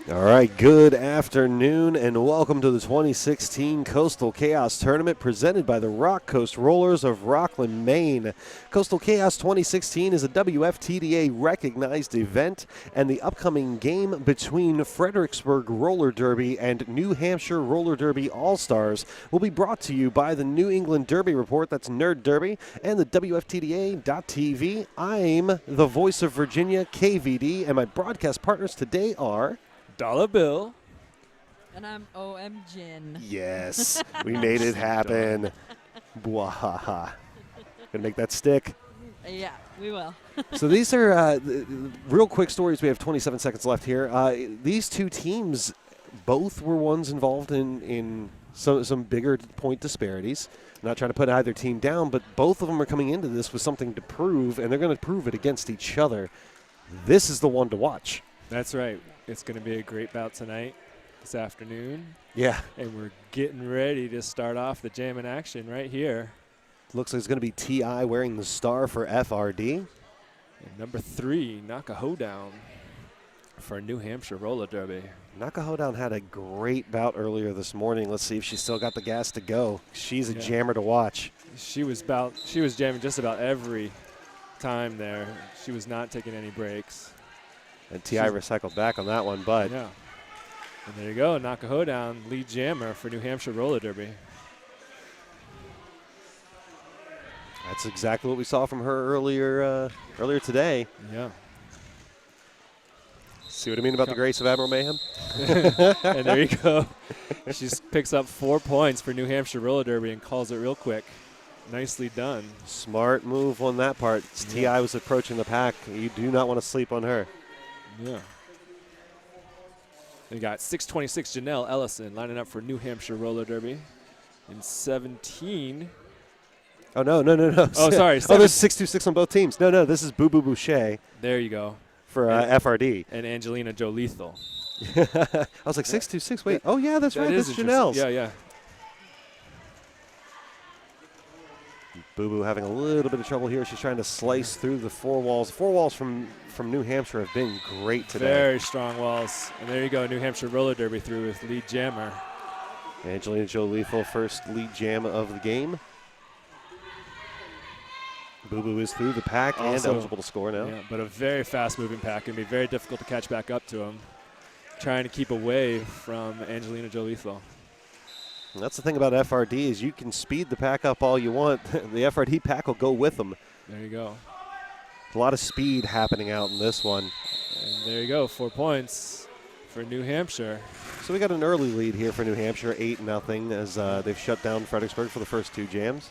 All right, good afternoon and welcome to the 2016 Coastal Chaos Tournament presented by the Rock Coast Rollers of Rockland, Maine. Coastal Chaos 2016 is a WFTDA recognized event, and the upcoming game between Fredericksburg Roller Derby and New Hampshire Roller Derby All-Stars will be brought to you by the New England Derby Report, that's Nerd Derby, and the WFTDA.TV. I'm the voice of Virginia, KVD, and my broadcast partners today are... Dollar Bill. And I'm OM Jin. Yes, we made it happen. Bwahaha. Gonna make that stick. Yeah, we will. So these are real quick stories. We have 27 seconds left here. These two teams, both were ones involved in some bigger point disparities. I'm not trying to put either team down, but both of them are coming into this with something to prove, and they're going to prove it against each other. This is the one to watch. That's right. It's going to be a great bout tonight, this afternoon. Yeah. And we're getting ready to start off the jam in action right here. Looks like it's going to be T.I. wearing the star for FRD. And number 3, Knock a Hoedown for New Hampshire Roller Derby. Naka Hoedown had a great bout earlier this morning. Let's see if she's still got the gas to go. She's a jammer to watch. She was jamming just about every time there. She was not taking any breaks. And T.I. recycled back on that one, but... Yeah. And there you go, Knock a Hoedown, lead jammer for New Hampshire Roller Derby. That's exactly what we saw from her earlier today. Yeah. See what I mean about the grace of Admiral Mayhem? And there you go. She picks up 4 points for New Hampshire Roller Derby and calls it real quick. Nicely done. Smart move on that part. Yeah. T.I. was approaching the pack. You do not want to sleep on her. Yeah. We got 626 Janelle Ellison lining up for New Hampshire Roller Derby. In 17. Oh, no. Oh, sorry. Oh, there's 626 on both teams. No, this is Boo Boo Boucher. There you go. For FRD. And Angelina Joe Lethal. I was like, 626, wait. Oh, yeah, that's right. That's Janelle's. Yeah. Boo Boo having a little bit of trouble here. She's trying to slice through the four walls. Four walls from New Hampshire have been great today. Very strong walls. And there you go, New Hampshire Roller Derby through with lead jammer. Angelina Joe Lethal, first lead jam of the game. Boo Boo is through the pack and eligible to score now. Yeah, but a very fast-moving pack. Going to be very difficult to catch back up to him. Trying to keep away from Angelina Joe Lethal. And that's the thing about FRD is you can speed the pack up all you want. The FRD pack will go with them. There you go. A lot of speed happening out in this one. And there you go, 4 points for New Hampshire. So we got an early lead here for New Hampshire, 8-0, as they've shut down Fredericksburg for the first 2 jams.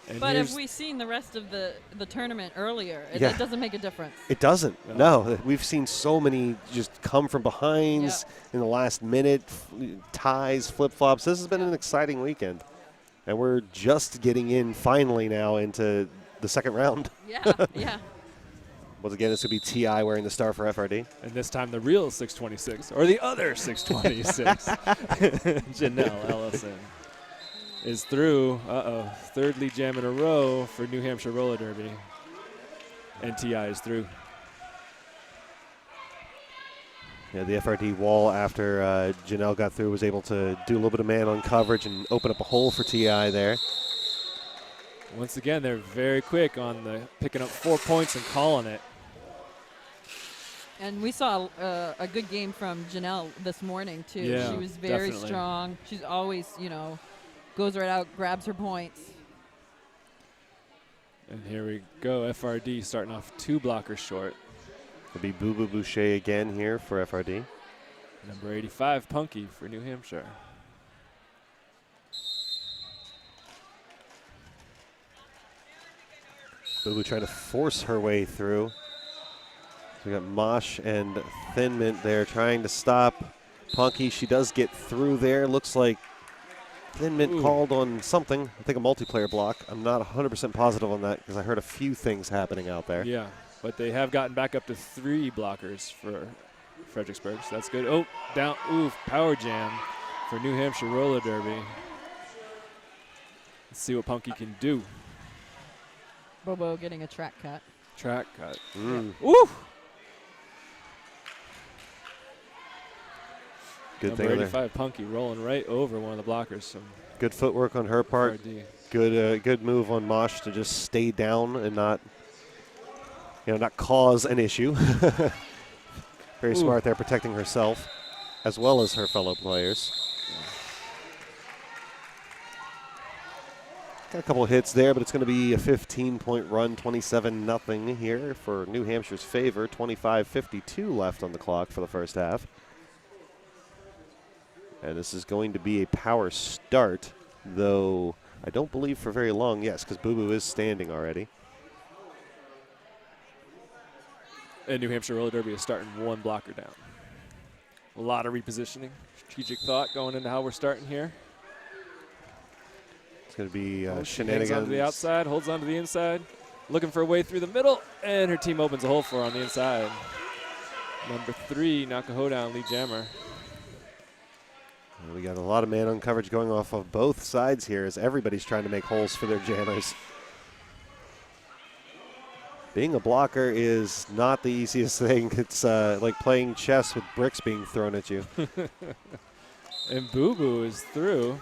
And but have we seen the rest of the tournament earlier? Yeah. It doesn't make a difference. It doesn't. No. We've seen so many just come from behinds in the last minute, ties, flip-flops. This has been an exciting weekend. And we're just getting in finally now into the second round. Yeah. Once again, this would be T.I. wearing the star for FRD. And this time the real 626, or the other 626, Janelle Ellison is through. Third lead jam in a row for New Hampshire Roller Derby. And T.I. is through. Yeah, the FRD wall after Janelle got through was able to do a little bit of man on coverage and open up a hole for T.I. there. Once again, they're very quick on the picking up 4 points and calling it. And we saw a good game from Janelle this morning, too. Yeah, she was very definitely strong. She's always, goes right out, grabs her points. And here we go, FRD starting off 2 blockers short. It'll be Boo Boo Boucher again here for FRD. Number 85, Punky for New Hampshire. Boo Boo trying to force her way through. So we got Mosh and Thin Mint there trying to stop Punky. She does get through there. Looks like Thin Mint called on something. I think a multiplayer block. I'm not 100% positive on that because I heard a few things happening out there. Yeah, but they have gotten back up to 3 blockers for Fredericksburg, so that's good. Oh, down, power jam for New Hampshire Roller Derby. Let's see what Punky can do. Bobo getting a track cut. Track cut. Mm. Ooh! Good Number thing there. 85, Punky, rolling right over one of the blockers. From Good footwork on her part. FRD. Good move on Mosh to just stay down and not cause an issue. Very smart there, protecting herself as well as her fellow players. Got a couple hits there, but it's going to be a 15-point run, 27-0 here for New Hampshire's favor. 25:52 left on the clock for the first half. And this is going to be a power start, though I don't believe for very long. Yes, because Boo Boo is standing already. And New Hampshire Roller Derby is starting one blocker down. A lot of repositioning, strategic thought going into how we're starting here. It's going to be Shenanigans. shenanigans. Hangs onto the outside, holds onto the inside, looking for a way through the middle, and her team opens a hole for her on the inside. Number 3, Nakahoda, lead jammer. We got a lot of man-on coverage going off of both sides here as everybody's trying to make holes for their jammers. Being a blocker is not the easiest thing. It's like playing chess with bricks being thrown at you. And Boo Boo is through.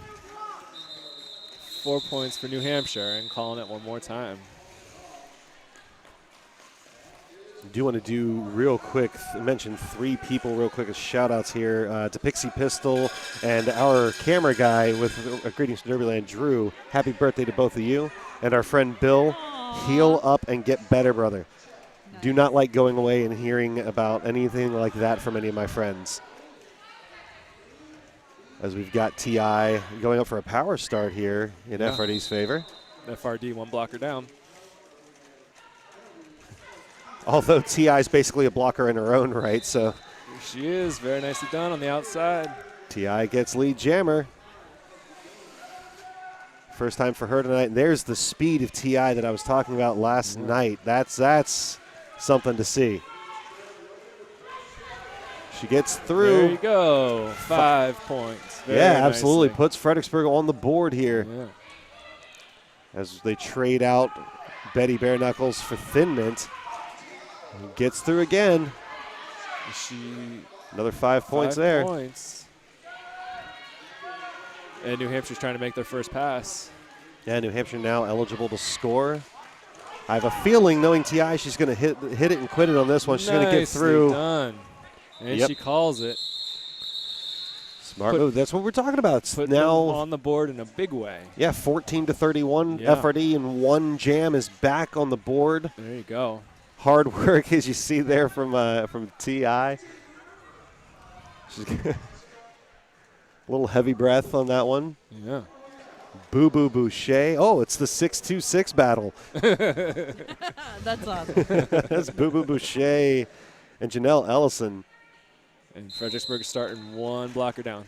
4 points for New Hampshire and calling it one more time. I do want to do real quick, mention 3 people real quick as shout-outs here to Pixie Pistol and our camera guy with Greetings from Derbyland, Drew. Happy birthday to both of you. And our friend Bill, heal up and get better, brother. Nice. Do not like going away and hearing about anything like that from any of my friends. As we've got T.I. going up for a power start here in FRD's favor. FRD, one blocker down. Although T.I. is basically a blocker in her own right, so Here she is, very nicely done on the outside. T.I. gets lead jammer. First time for her tonight. And there's the speed of T.I. that I was talking about last night. That's something to see. She gets through. There you go, 5 points. Very Absolutely. nicely. Puts Fredericksburg on the board here Yeah. as they trade out Betty Bare Knuckles for Thin Mint. Gets through again. Another 5 points there. Points. And New Hampshire's trying to make their first pass. Yeah, New Hampshire now eligible to score. I have a feeling, knowing T.I., she's going to hit it and quit it on this one. She's going to get through. Nicely done. And Yep. she calls it. Smart move. That's what we're talking about. It's Put now them on the board in a big way. 14-31. Yeah. FRD in one jam is back on the board. There you go. Hard work, as you see there from T.I. She's a little heavy breath on that one. Yeah. Boo Boo Boucher. Oh, it's the 6-2-6 battle. That's awesome. That's Boo Boo Boucher and Janelle Ellison. And Fredericksburg is starting one blocker down.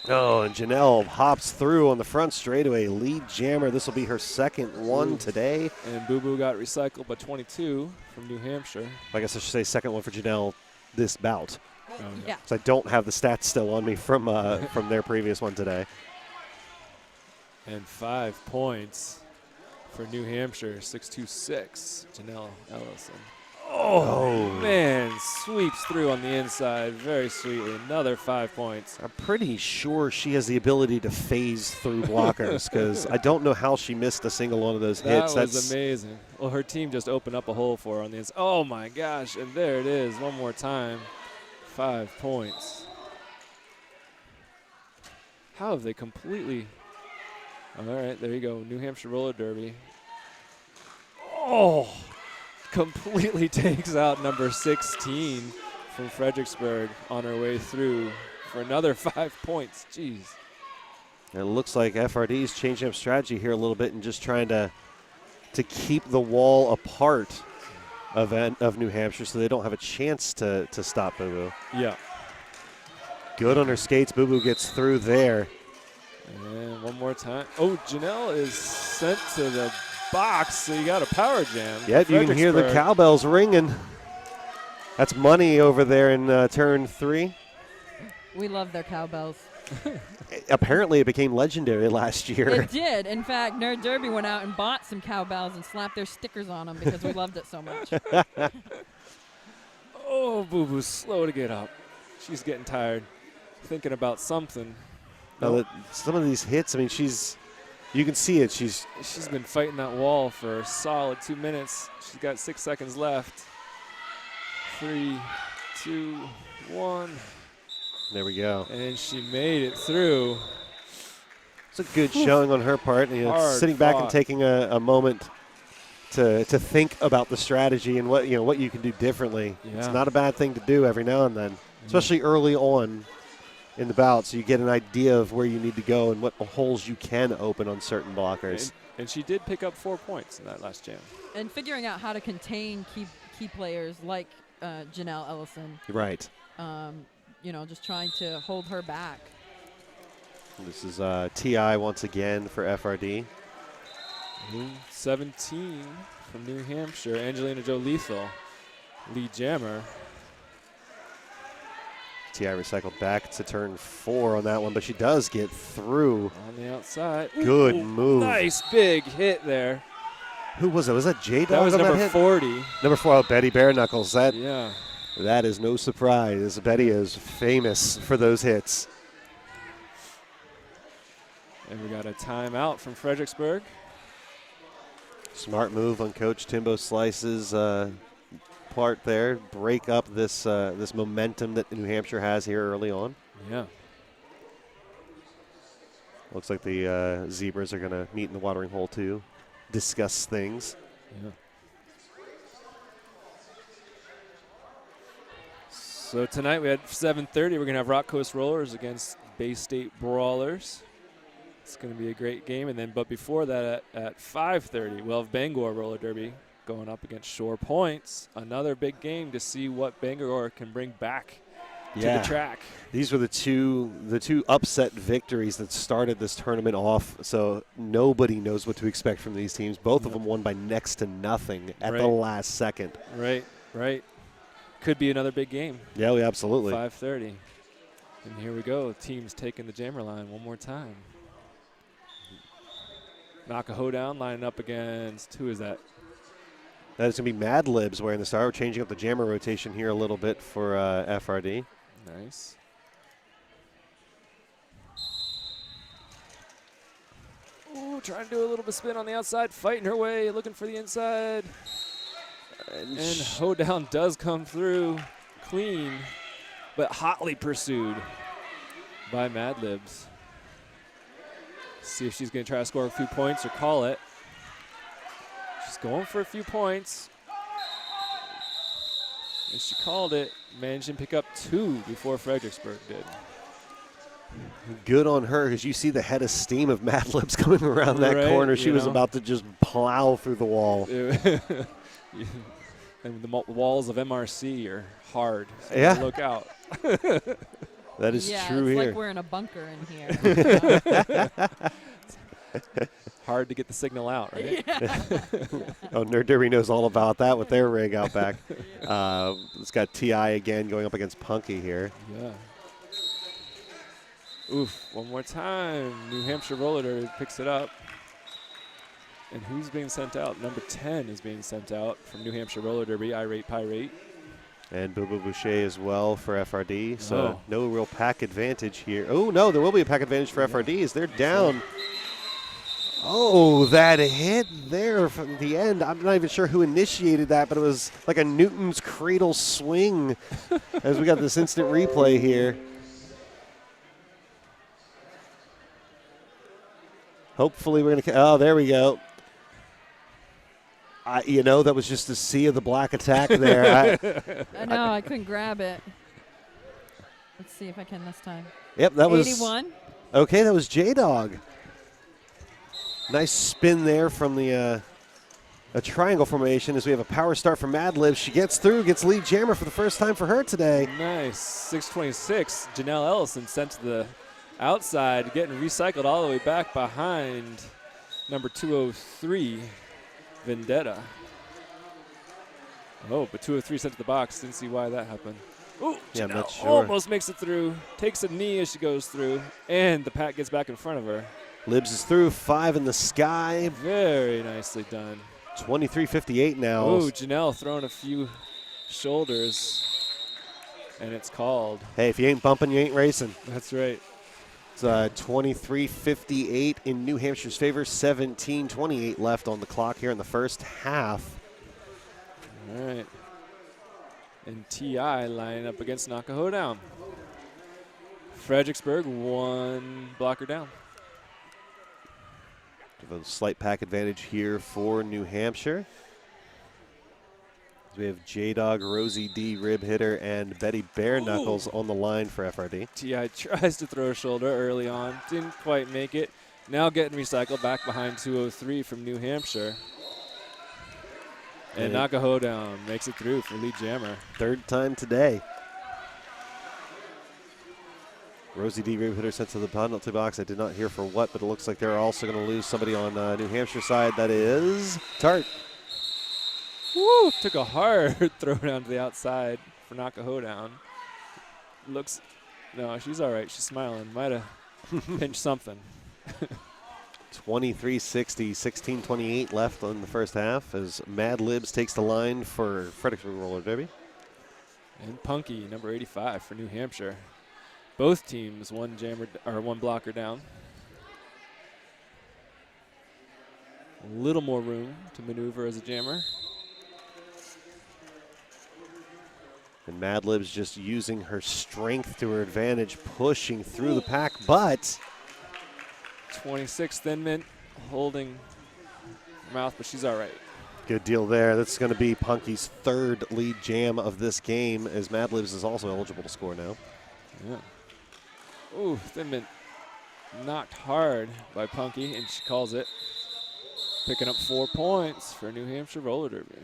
Oh, and Janelle hops through on the front straightaway. Lead jammer. This will be her second one today. And Boo Boo got recycled by 22 from New Hampshire. I guess I should say second one for Janelle this bout. Yeah. So I don't have the stats still on me from their previous one today. And 5 points for New Hampshire, 6-2-6, Janelle Ellison. Oh, man, sweeps through on the inside very sweetly. Another 5 points. I'm pretty sure she has the ability to phase through blockers because I don't know how she missed a single one of those hits. That was amazing. Well, her team just opened up a hole for her on the inside. Oh, my gosh, and there it is one more time. 5 points. How have they completely... All right, there you go. New Hampshire Roller Derby. Oh, completely takes out number 16 from Fredericksburg on her way through for another 5 points. Jeez. And it looks like FRD's changing up strategy here a little bit and just trying to keep the wall apart of New Hampshire so they don't have a chance to stop Boo Boo. Yeah. Good on her skates. Boo Boo gets through there. And one more time. Oh, Janelle is sent to the box, so you got a power jam. Yep, you can hear the cowbells ringing. That's money over there in turn 3. We love their cowbells. Apparently, it became legendary last year. It did. In fact, Nerd Derby went out and bought some cowbells and slapped their stickers on them because we loved it so much. Oh, Boo Boo's slow to get up. She's getting tired. thinking about something. Now Nope. that some of these hits, I mean, you can see it. She's been fighting that wall for a solid 2 minutes. She's got 6 seconds left. 3, 2, 1. There we go. And she made it through. It's a good showing on her part. You know, Hard sitting back and fought. taking a moment to think about the strategy and what you can do differently. It's Yeah. not a bad thing to do every now and then, especially early on in the bout, so you get an idea of where you need to go and what holes you can open on certain blockers. And she did pick up 4 points in that last jam. And figuring out how to contain key players like Janelle Ellison. Right. Just trying to hold her back. This is TI once again for FRD. 17 from New Hampshire, Angelina Joe Lethal, lead jammer. TI recycled back to turn 4 on that one, but she does get through. On the outside. Good Ooh, move. Nice big hit there. Who was it? Was that J-Dog? That was on number hit? 40. Number 4, Betty Bare Knuckles. Yeah. That is no surprise. Betty is famous for those hits. And we got a timeout from Fredericksburg. Smart move on Coach Timbo Slice's part there. Break up this this momentum that New Hampshire has here early on. Yeah. Looks like the Zebras are going to meet in the watering hole too, discuss things. Yeah. So tonight we had 7:30. We're going to have Rock Coast Rollers against Bay State Brawlers. It's going to be a great game. And then, but before that, at 5:30, we'll have Bangor Roller Derby going up against Shore Points. Another big game to see what Bangor can bring back to the track. These were the two upset victories that started this tournament off. So nobody knows what to expect from these teams. Both of them won by next to nothing at the last second. Right. Could be another big game. Yeah, absolutely. 5:30. And here we go. Teams taking the jammer line one more time. Knock a hoedown, lining up against, who is that? That is going to be Mad Libs wearing the star. We're changing up the jammer rotation here a little bit for FRD. Nice. Ooh, trying to do a little bit of spin on the outside, fighting her way, looking for the inside. And hoedown does come through clean, but hotly pursued by Mad Libs. See if she's going to try to score a few points or call it. She's going for a few points. And she called it, managed to pick up 2 before Fredericksburg did. Good on her, because you see the head of steam of Mad Libs coming around that corner. She was about to just plow through the wall. And the walls of MRC are hard. So Yeah. Look out. That is true it's here. like we're in a bunker in here. Hard to get the signal out, right? Oh, Nerd Derby knows all about that with their rig out back. It's got TI again going up against Punky here. Yeah. Oof, one more time. New Hampshire Roller Derby picks it up. And who's being sent out? Number 10 is being sent out from New Hampshire Roller Derby, Irate Pirate. And Boo Boo Boucher as well for FRD. So no real pack advantage here. Oh, no, there will be a pack advantage for FRD as they're down. Oh, that hit there from the end. I'm not even sure who initiated that, but it was like a Newton's cradle swing as we got this instant replay here. Hopefully we're going to – oh, there we go. That was just a sea of the black attack there. I know, I couldn't grab it. Let's see if I can this time. Yep, that was – 81. Okay, that was J-Dog. Nice spin there from the a triangle formation as we have a power start from Mad Libs. She gets through, gets lead jammer for the first time for her today. Nice. 626. Janelle Ellison sent to the outside, getting recycled all the way back behind number 203, Vendetta. Oh, but 203 sent to the box. Didn't see why that happened. Ooh, Yeah, I'm Janelle not sure. almost makes it through. Takes a knee as she goes through, and the pack gets back in front of her. Libs is through, 5 in the sky. Very nicely done. 23:58 now. Ooh, Janelle throwing a few shoulders. And it's called. Hey, if you ain't bumping, you ain't racing. That's right. It's 23-58 in New Hampshire's favor. 17-28 left on the clock here in the first half. All right. And T.I. lining up against Nakahodown. Fredericksburg, 1 blocker down. A slight pack advantage here for New Hampshire. We have J-Dog, Rosie D, Rib Hitter, and Betty Bare Knuckles on the line for FRD. T.I. tries to throw a shoulder early on. Didn't quite make it. Now getting recycled back behind 203 from New Hampshire. And Nakahodown makes it through for lead jammer. Third time today. Rosie D, Rib Hitter sent to the penalty box. I did not hear for what, but it looks like they're also going to lose somebody on New Hampshire side. That is Tart. Woo! Took a hard throw down to the outside for Nakahodown. Looks, no, she's all right. She's smiling. Might have pinched something. 23-60, 16-28 left on the first half as Mad Libs takes the line for Fredericksburg Roller Derby. And Punky, number 85 for New Hampshire. Both teams one blocker down. A little more room to maneuver as a jammer. And Mad Libs just using her strength to her advantage, pushing through the pack, but 26 Thin Mint holding her mouth, but she's all right. good deal there. That's going to be Punky's third lead jam of this game, as Mad Libs is also eligible to score now. Yeah. Ooh, Thin Mint knocked hard by Punky, and she calls it. Picking up 4 points for New Hampshire Roller Derby.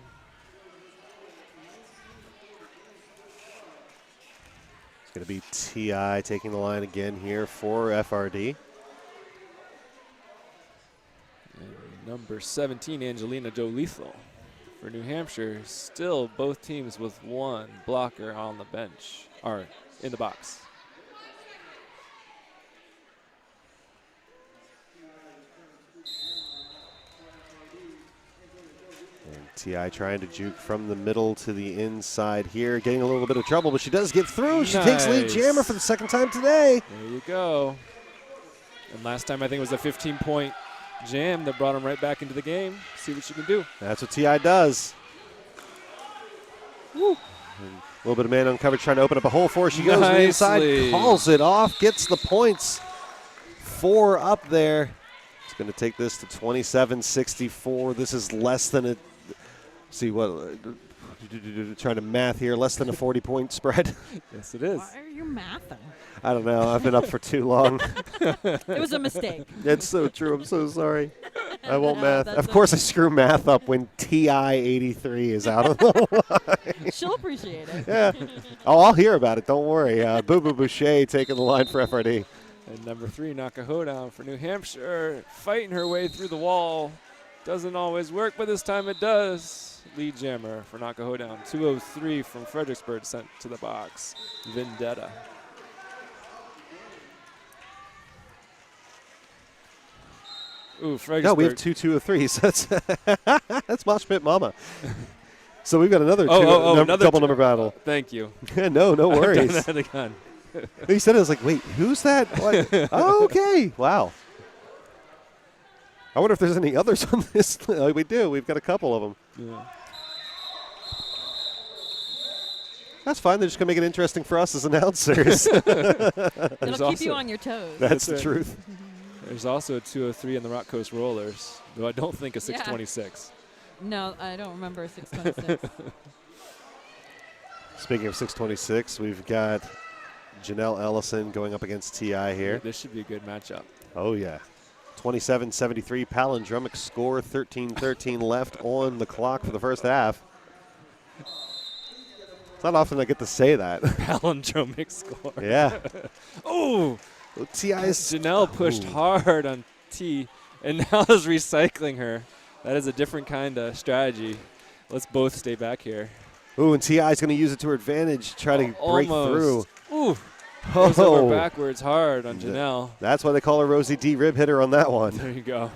It's going to be T.I. taking the line again here for FRD. And number 17, Angelina Joe Lethal for New Hampshire. Still both teams with 1 blocker on the bench, or in the box. T.I. trying to juke from the middle to the inside here, getting a little bit of trouble, but she does get through. She takes lead jammer for the second time today. There you go. And last time I think it was a 15-point jam that brought him right back into the game. See what she can do. That's what T.I. does. Woo. A little bit of man on coverage trying to open up a hole for her. She goes to the inside, calls it off, gets the points. 4 up there. It's going to take this to 27-64. This is less than a, see what, trying to math here, less than a 40-point spread. Yes, it is. Why are you mathing? I don't know. I've been up for too long. It was a mistake. It's so true. I'm so sorry. I won't No, math. that's Of course, I screw math up when TI 83 is out of the line. She'll appreciate it. Yeah. Oh, I'll hear about it. Don't worry. Boo Boo Boucher taking the line for FRD. And number 3, Nakahodown for New Hampshire, fighting her way through the wall. Doesn't always work, but this time it does. Lead jammer for Nakahodown. 203 from Fredericksburg sent to the box. Vendetta. Ooh, Fredericksburg. No, we have 2 203s. That's Mosh Pit Mama. So we've got another another double number battle. Thank you. No worries. I've done that again. He said it, I was like, wait, who's that? What? Oh, okay. Wow. I wonder if there's any others on this. We do. We've got a couple of them. Yeah. That's fine. They're just going to make it interesting for us as announcers. It'll keep you on your toes. That's the truth. There's also a 203 in the Rock Coast Rollers, though I don't think a 626. No, I don't remember a 626. Speaking of 626, we've got Janelle Ellison going up against T.I. here. This should be a good matchup. Oh, yeah. 27-73 palindromic score, 13-13 left on the clock for the first half. It's not often I get to say that. Palindromic score. Yeah. Oh! Well, T.I.'s Janelle pushed hard on T and now is recycling her. That is a different kind of strategy. Let's both stay back here. Ooh, and T.I.'s going to use it to her advantage, try to break through. Ooh. Goes over backwards hard on Janelle. That's why they call her Rosie D. Rib Hitter on that one. There you go.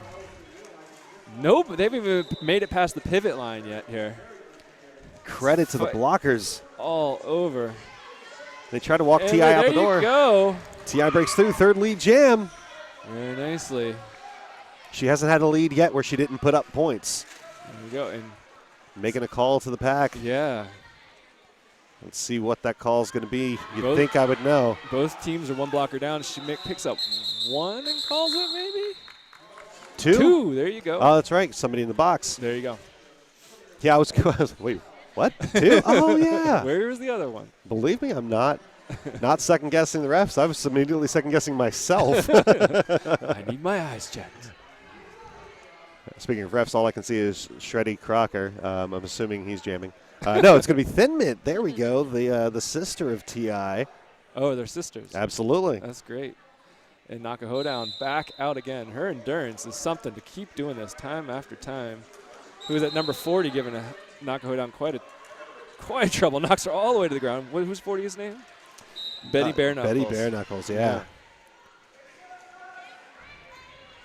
Nope, they haven't even made it past the pivot line yet here. Credit to the blockers. All over. They try to walk And T.I. out the there door. you go. T.I. breaks through, third lead jam. Very nicely. She hasn't had a lead yet where she didn't put up points. There you go. And Making a call to the pack. yeah, Let's see what that call is going to be. You'd Both- think I would know. both teams are one blocker down. She picks up one and calls it maybe? Two? There you go. Oh, that's right. Somebody in the box. There you go. Yeah, I was wait, what? Two? Oh, yeah. Where was the other one? Believe me, I'm not second guessing the refs. I was immediately second guessing myself. I need my eyes checked. Speaking of refs, all I can see is Shreddy Crocker. I'm assuming he's jamming. No, it's going to be Thin Mint. There we go. The sister of T.I. Oh, they're sisters. Absolutely. That's great. And Nakaho down, back out again. Her endurance is something to keep doing this time after time. Who is at number 40 giving a Nakaho down quite a trouble. Knocks her all the way to the ground. Who's 40's name? Betty Bare Knuckles. Betty Bare Knuckles, yeah.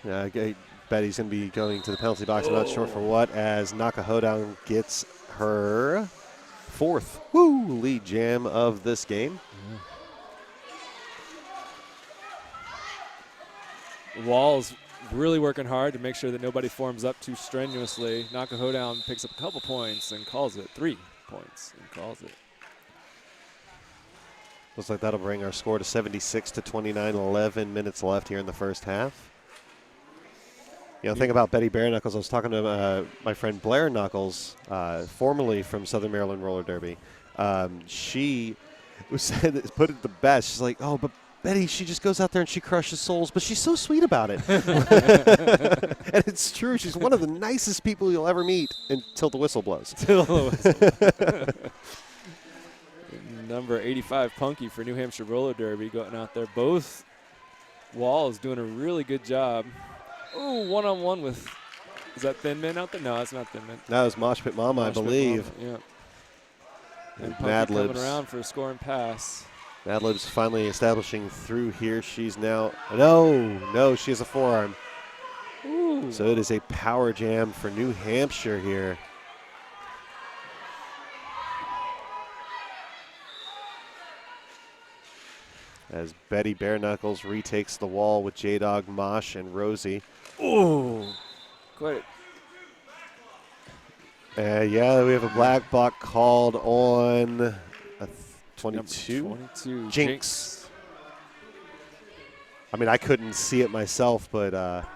Betty's going to be going to the penalty box. I'm not sure for what, as Nakahodown gets her fourth lead jam of this game. Wall's really working hard to make sure that nobody forms up too strenuously. Nakahodown picks up a couple points and calls it. 3 points and calls it. Looks like that'll bring our score to 76-29, 11 minutes left here in the first half. You know, think about Betty Bare Knuckles. I was talking to my friend Blair Knuckles, formerly from Southern Maryland Roller Derby. She put it the best. She's like, oh, but Betty, she just goes out there and she crushes souls, but she's so sweet about it. And it's true. She's one of the nicest people you'll ever meet until the whistle blows. Number 85, Punky, for New Hampshire Roller Derby, going out there. Both Walls doing a really good job. Ooh, one-on-one with, is that Thin Mint out there? No, that's not Thin Mint. That was Mosh Pit Mama, I believe. Yeah. And Mad Punky Libs. coming around for a score and pass. Mad Libs finally establishing through here. She's now, no, she has a forearm. Ooh. So it is a power jam for New Hampshire here. As Betty Bare Knuckles retakes the wall with J-Dog, Mosh, and Rosie. Ooh. Quite. Yeah, we have a black block called on a 22. 22. Jinx. I mean, I couldn't see it myself, but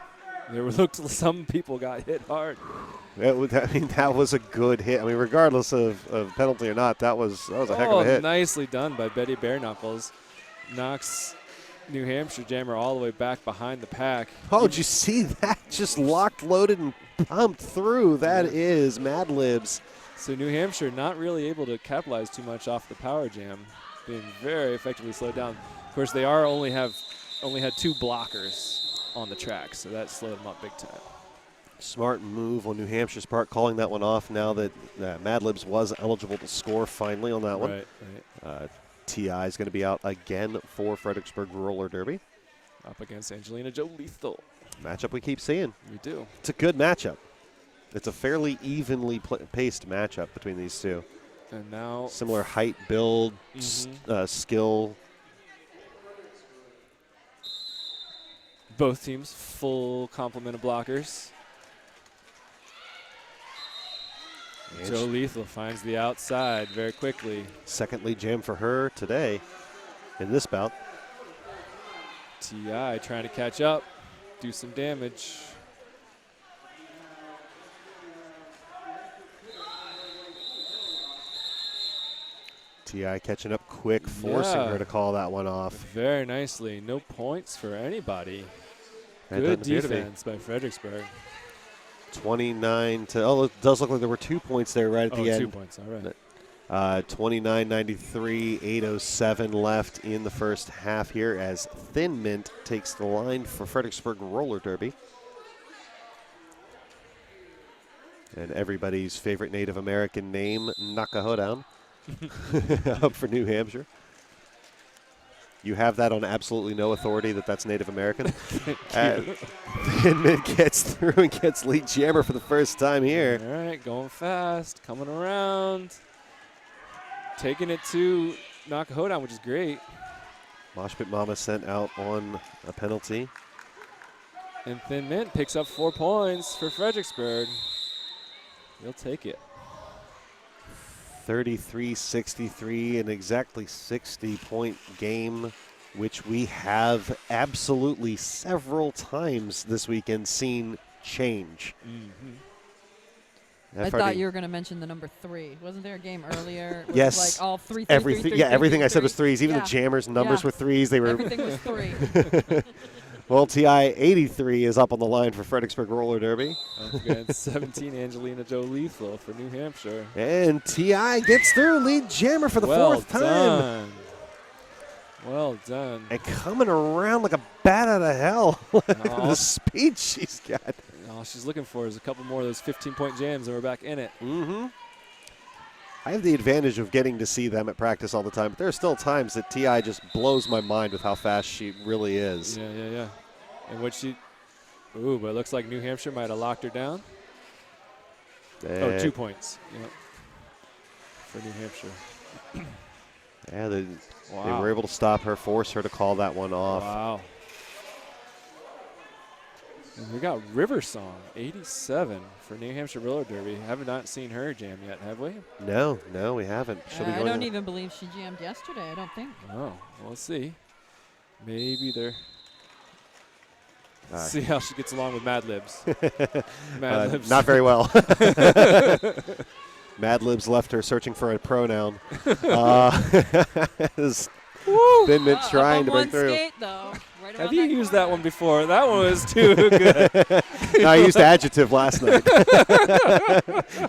Some people got hit hard. that was a good hit. I mean, regardless of penalty or not, that was a heck of a hit. Nicely done by Betty Bare Knuckles. Knocks New Hampshire Jammer all the way back behind the pack. Oh, did you see that? Just locked, loaded, and pumped through. That is Mad Libs. So New Hampshire not really able to capitalize too much off the power jam, being very effectively slowed down. Of course, they only had 2 blockers on the track, so that slowed them up big time. Smart move on New Hampshire's part, calling that one off now that Mad Libs was eligible to score finally on that one. Right. T.I. is going to be out again for Fredericksburg Roller Derby. Up against Angelina Joe Lethal. Matchup we keep seeing. We do. It's a good matchup. It's a fairly evenly paced matchup between these two. And now Similar height, build, skill. both teams full complement of blockers. Joe Lethal finds the outside very quickly. Second lead jam for her today in this bout. T.I. trying to catch up, do some damage. T.I. catching up quick, forcing her to call that one off. Very nicely. No points for anybody. That Good doesn't appear to be. defense by Fredericksburg. 29 to, it does look like there were 2 points there right at the end. 2 points, all right. 29-93, 8:07 left in the first half here as Thin Mint takes the line for Fredericksburg Roller Derby. And everybody's favorite Native American name, Nakahodown, up for New Hampshire. You have that on absolutely no authority that that's Native American. Thin Mint gets through and gets lead jammer for the first time here. All right, going fast, coming around. Taking it to knock a hoedown, which is great. Mosh Pit Mama sent out on a penalty. And Thin Mint picks up 4 points for Fredericksburg. He'll take it. 33-63, an exactly 60-point game, which we have absolutely several times this weekend seen change. I thought you were going to mention the number 3. Wasn't there a game earlier? It was Yes. Like all 3, 3, Everything, 3, 3, yeah, 3, everything 3, I said was 3. threes. Even the Jammers' numbers were threes. They were. Everything was 3. Well, TI 83 is up on the line for Fredericksburg Roller Derby. Up against 17, Angelina Joe Lethal for New Hampshire. And TI gets through, lead jammer for the fourth time. Done. Well done. And coming around like a bat out of hell. The speed she's got. All she's looking for is a couple more of those 15-point jams, and we're back in it. I have the advantage of getting to see them at practice all the time, but there are still times that TI just blows my mind with how fast she really is. Yeah. And what she, but it looks like New Hampshire might have locked her down. 2 points. Yep. For New Hampshire. Yeah, they were able to stop her, force her to call that one off. Wow. And we got River Song, 87 for New Hampshire Roller Derby. Have not seen her jam yet, have we? No, we haven't. I don't even believe she jammed yesterday, I don't think. Oh, we'll see. Maybe they're... see how she gets along with Mad Libs. Mad Libs. Not very well. Mad Libs left her searching for a pronoun. Thin Mint trying to break through. Skate, though. Right Have you used that one before? That one was too good. No, I used adjective last night.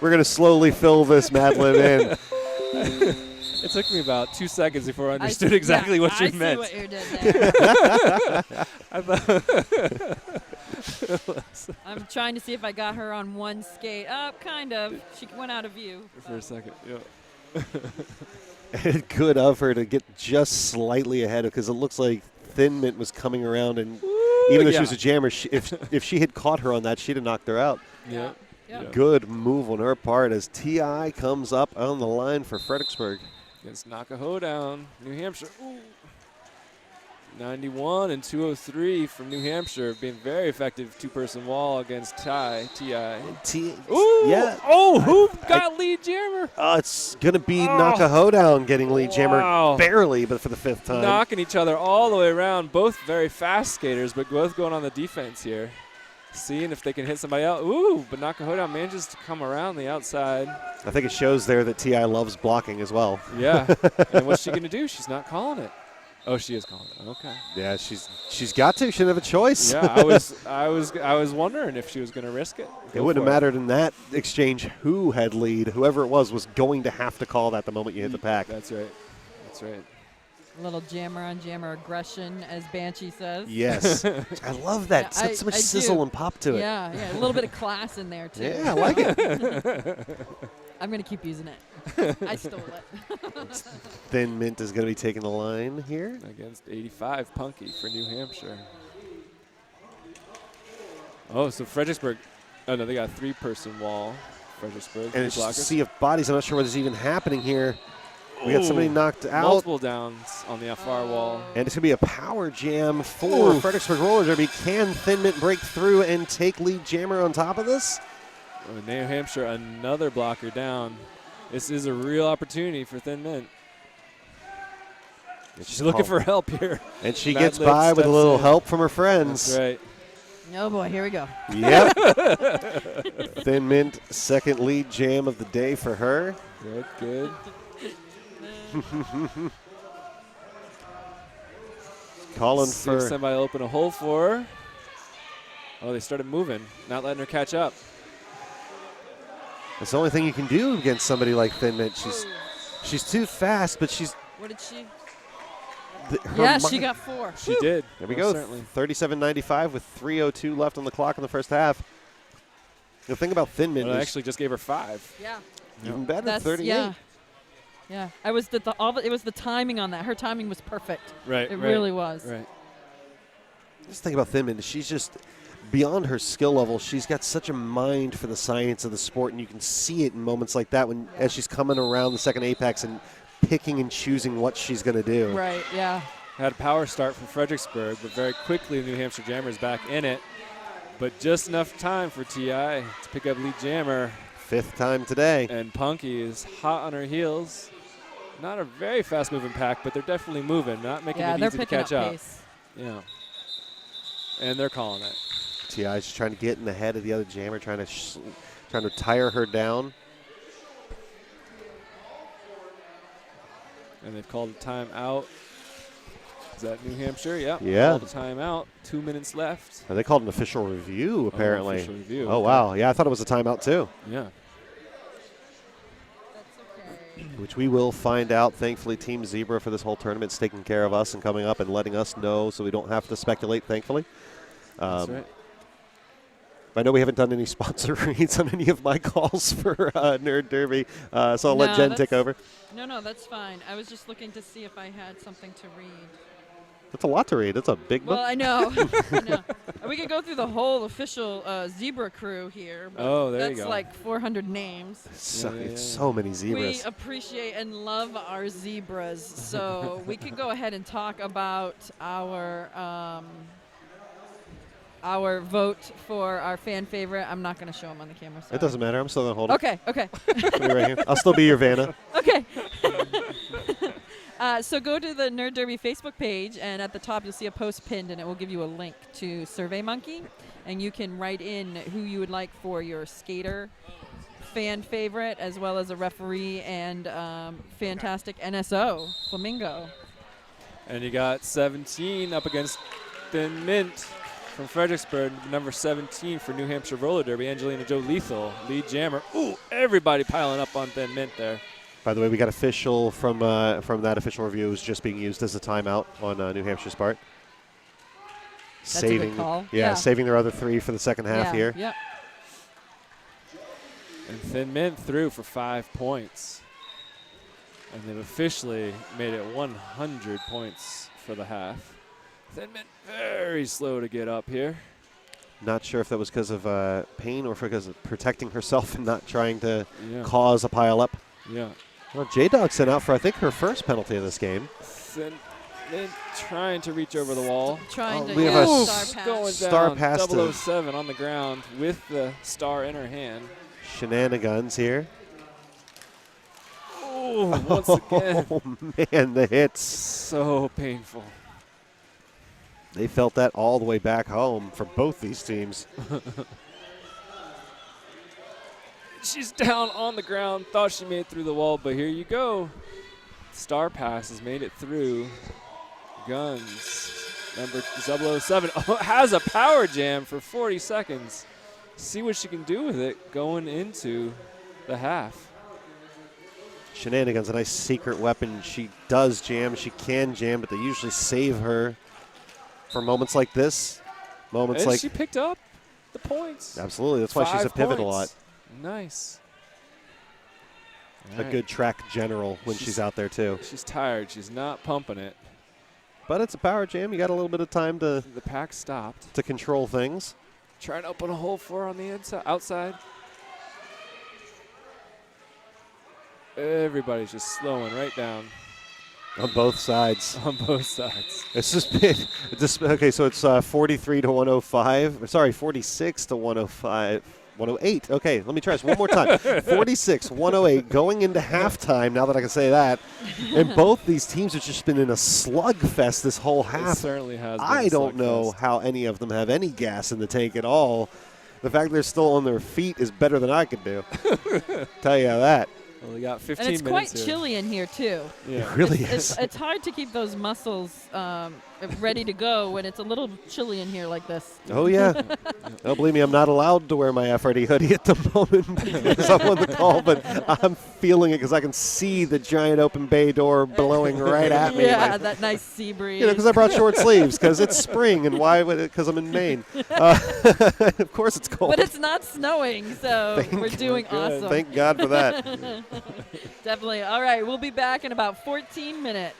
We're going to slowly fill this Mad Lib in. It took me about 2 seconds before I understood exactly what you meant. I see what you did there. I'm trying to see if I got her on one skate. Kind of. She went out of view. For a second, yeah. Good of her to get just slightly ahead because it looks like Thin Mint was coming around, and even though she was a jammer, if she had caught her on that, she'd have knocked her out. Yeah. Good move on her part as TI comes up on the line for Fredericksburg. Against Knock a Hoedown, New Hampshire. 91 and 203 from New Hampshire, being very effective two-person wall against TI. Who got lead jammer? It's going to be Knock a Hoedown getting lead jammer barely, but for the 5th time. Knocking each other all the way around. Both very fast skaters, but both going on the defense here. Seeing if they can hit somebody else. But Knock a Hoedown manages to come around the outside. I think it shows there that TI loves blocking as well. Yeah. And what's she going to do? She's not calling it. Oh, she is calling it. Okay. Yeah, she's got to. She didn't have a choice. Yeah, I was wondering if she was going to risk it. It wouldn't have mattered in that exchange who had lead. Whoever it was going to have to call that the moment you hit the pack. That's right. A little jammer on jammer aggression, as Banshee says. Yes. I love that. Yeah, so much sizzle and pop to it. Yeah, a little bit of class in there, too. Yeah, I like it. I'm going to keep using it. I stole it. Thin Mint is going to be taking the line here. Against 85 Punky for New Hampshire. Oh, so Fredericksburg. Oh, no, they got a 3-person wall. Fredericksburg. And it's just a sea of bodies. I'm not sure what is even happening here. We got somebody knocked out. Multiple downs on the far wall. And it's going to be a power jam for Fredericksburg Roller Derby. Can Thin Mint break through and take lead jammer on top of this? New Hampshire, another blocker down. This is a real opportunity for Thin Mint. She's looking for help here. And she gets by with a little help from her friends. That's right. Oh, boy, here we go. Yep. Thin Mint, second lead jam of the day for her. Good. Calling See for if somebody open a hole for her. Oh, they started moving, not letting her catch up. It's the only thing you can do against somebody like Thin Mint. She's too fast, but she's. What did she? She got 4. She did. There we go. 37.95 with 3:02 left on the clock in the first half. The thing about Thin Mint I is actually just gave her 5. Yeah. Even better, 38. Yeah. It was the timing on that. Her timing was perfect. Right. It really was. Right. Just think about Thin Mint. She's just beyond her skill level. She's got such a mind for the science of the sport, and you can see it in moments like that as she's coming around the second apex and picking and choosing what she's going to do. Right, yeah. Had a power start from Fredericksburg, but very quickly New Hampshire Jammer is back in it. But just enough time for TI to pick up lead jammer. 5th time today. And Punky is hot on her heels. Not a very fast-moving pack, but they're definitely moving, not making it easy to catch up. Pace. Yeah. And they're calling it. TI is just trying to get in the head of the other jammer, trying to tire her down. And they've called a timeout. Is that New Hampshire? Yep. Yeah. Called a timeout. 2 minutes left. They called an official review, apparently. Official review. Oh, okay. wow. Yeah, I thought it was a timeout, too. Yeah. That's okay. Which we will find out. Thankfully, Team Zebra for this whole tournament is taking care of us and coming up and letting us know so we don't have to speculate, thankfully. That's right. I know we haven't done any sponsor reads on any of my calls for Nerd Derby, so I'll let No, Jen take over. No, that's fine. I was just looking to see if I had something to read. That's a lot to read. It's a big book. Well, I know. I know. We could go through the whole official Zebra crew here. But Oh, there you that's go. like 400 names. So many zebras. We appreciate and love our zebras. So we could go ahead and talk about our vote for our fan favorite. I'm not going to show them on the camera. Sorry. It doesn't matter. I'm still going to hold it. Okay. Put it right here. I'll still be your Vanna. Okay. So go to the Nerd Derby Facebook page, and at the top you'll see a post pinned, and it will give you a link to SurveyMonkey, and you can write in who you would like for your skater fan favorite, as well as a referee and fantastic NSO, Flamingo. And you got 17 up against Thin Mint from Fredericksburg, number 17 for New Hampshire Roller Derby, Angelina Joe Lethal, lead jammer. Ooh, everybody piling up on Thin Mint there. By the way, we got official from that official review is just being used as a timeout on New Hampshire's part. That's a good call. Yeah, saving their other 3 for the second half here. Yep. And Thin Mint through for 5 points. And they've officially made it 100 points for the half. Thin Mint very slow to get up here. Not sure if that was because of pain or because of protecting herself and not trying to Yeah. cause a pile up. Yeah. Well, J-Dog sent out for, I think, her first penalty of this game. Thin Mint trying to reach over the wall. Trying to we have get a star Going pass. Star down, pass to- 007 on the ground with the star in her hand. Shenanigans here. Oh, once again. Oh, man, the hits. So painful. They felt that all the way back home for both these teams. She's down on the ground. Thought she made it through the wall, but here you go. Star Pass has made it through. Guns. Number 007 has a power jam for 40 seconds. See what she can do with it going into the half. Shenanigans, a nice secret weapon. She does jam. She can jam, but they usually save her for moments like this. Moments And like she picked up the points. absolutely. That's why she's a 5 pivot a points. lot. Nice. A good track general when she's out there too. She's tired. She's not pumping it. But it's a power jam. You got a little bit of time to The pack stopped. control things. Trying to open a hole for her on the outside. Everybody's just slowing right down On both sides. on both sides. It's just been, okay, so it's 43 to 105. Sorry, 46 to 105. 108. Okay, let me try this one more time. 46, 108, going into halftime, now that I can say that. And both these teams have just been in a slugfest this whole It half. certainly has. Been I a don't know slugfest. how any of them have any gas in the tank at all. The fact they're still on their feet is better than I could do. Tell you that. Well, we got 15 And it's minutes quite here. chilly in here, too. Yeah. It really is. It's hard to keep those muscles ready to go when it's a little chilly in here like this. Oh, yeah. Oh, believe me, I'm not allowed to wear my FRD hoodie at the moment because I'm on the call, but I'm feeling it because I can see the giant open bay door blowing right at me. Yeah, Like, that nice sea breeze. you know, because I brought short sleeves because it's spring, and why would it? Because I'm in Maine. Of course it's cold. But it's not snowing, so we're doing Good. awesome. Thank God for that. Definitely. All right, we'll be back in about 14 minutes.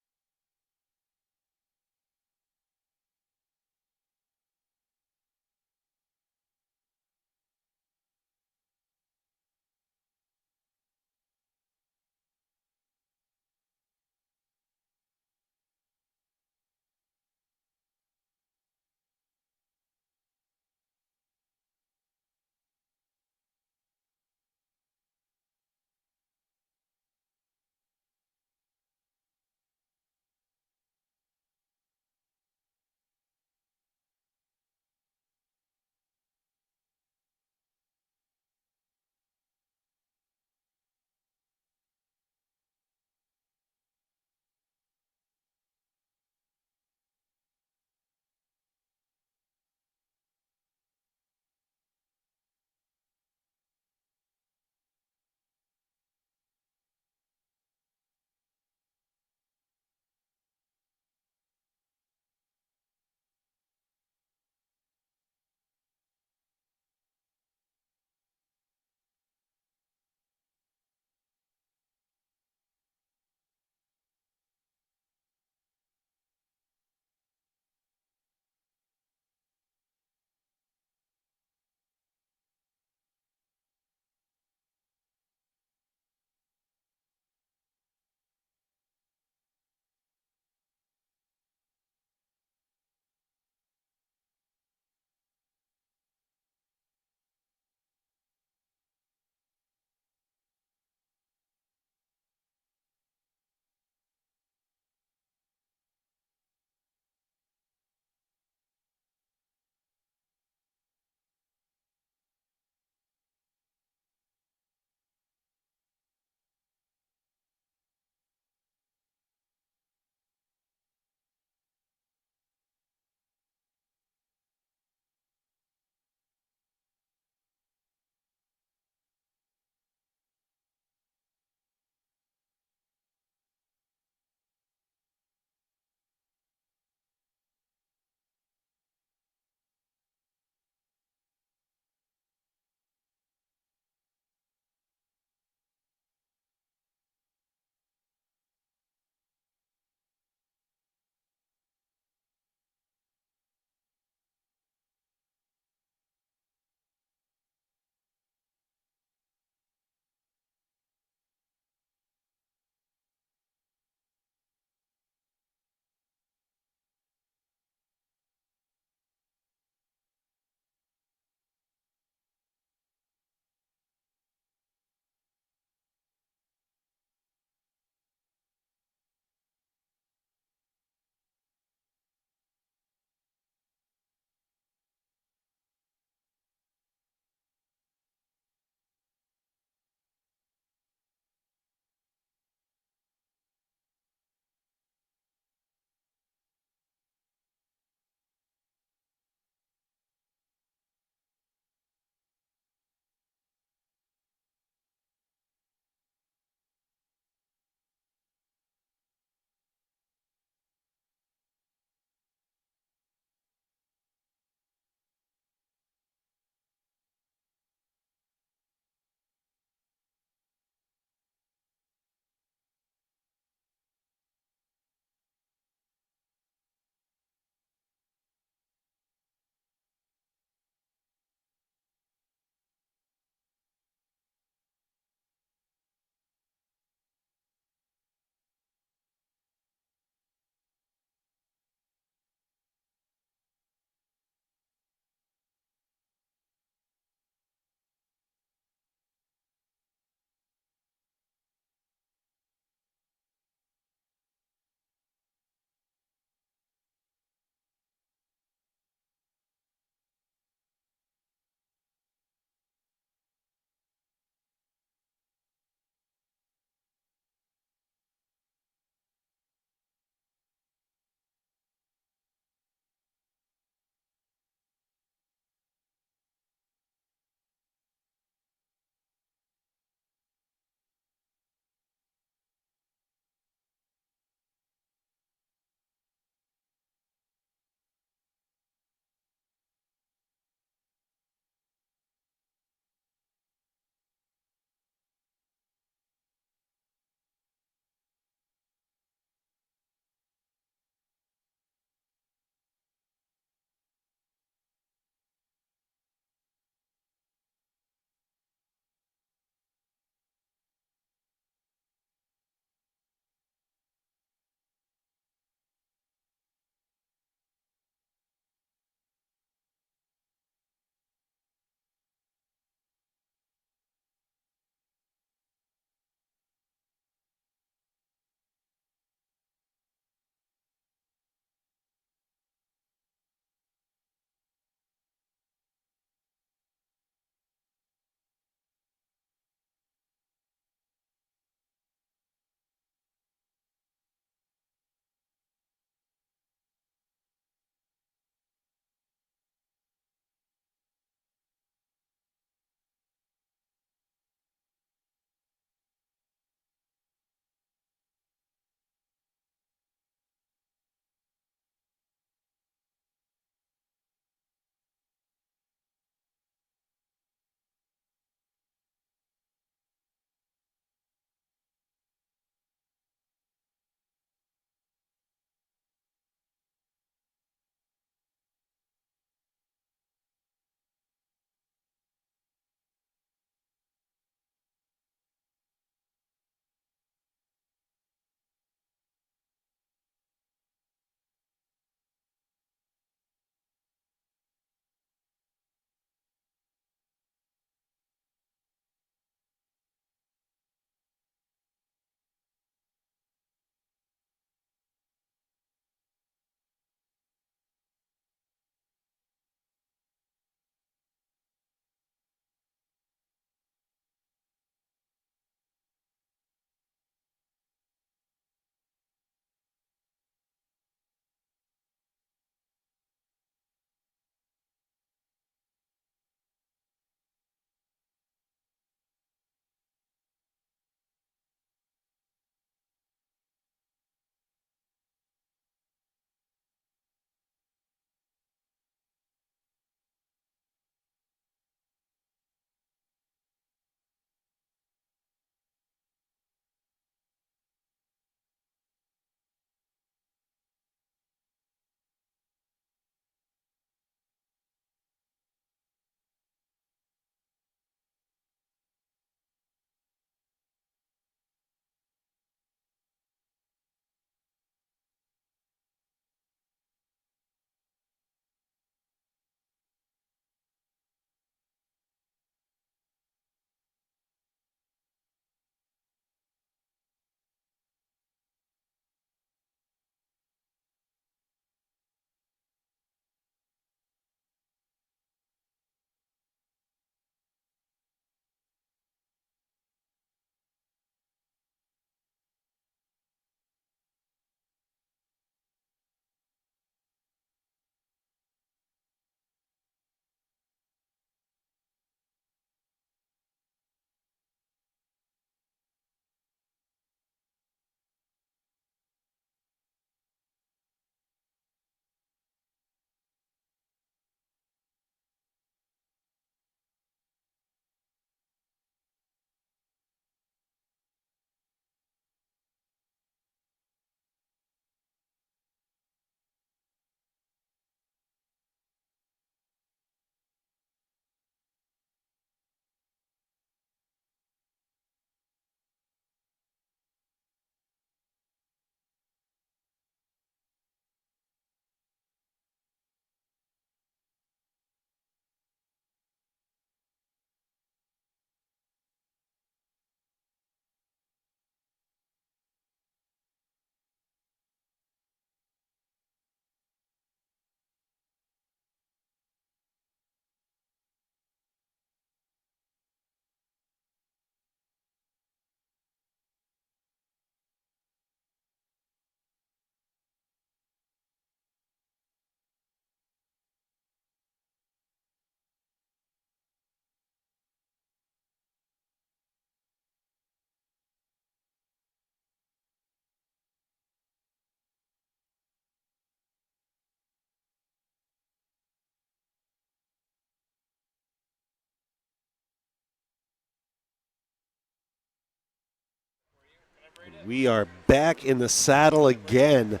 We are back in the saddle again.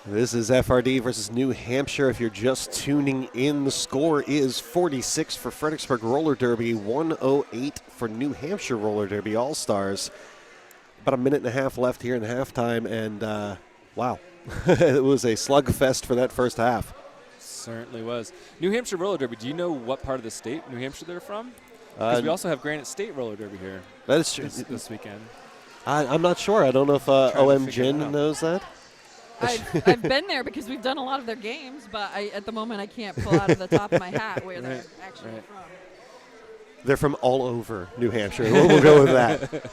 This is FRD versus New Hampshire. If you're just tuning in, the score is 46 for Fredericksburg Roller Derby, 108 for New Hampshire Roller Derby All-Stars. About a minute and a half left here in halftime, and wow, it was a slugfest for that first half. Certainly was. New Hampshire Roller Derby, do you know what part of the state, New Hampshire, they're from? Because we also have Granite State Roller Derby here That is true. this weekend. I'm not sure. I don't know if OM Jin knows that. I've been there because we've done a lot of their games, but at the moment I can't pull out of the top of my hat where they're actually from. They're from all over New Hampshire. We'll go with that.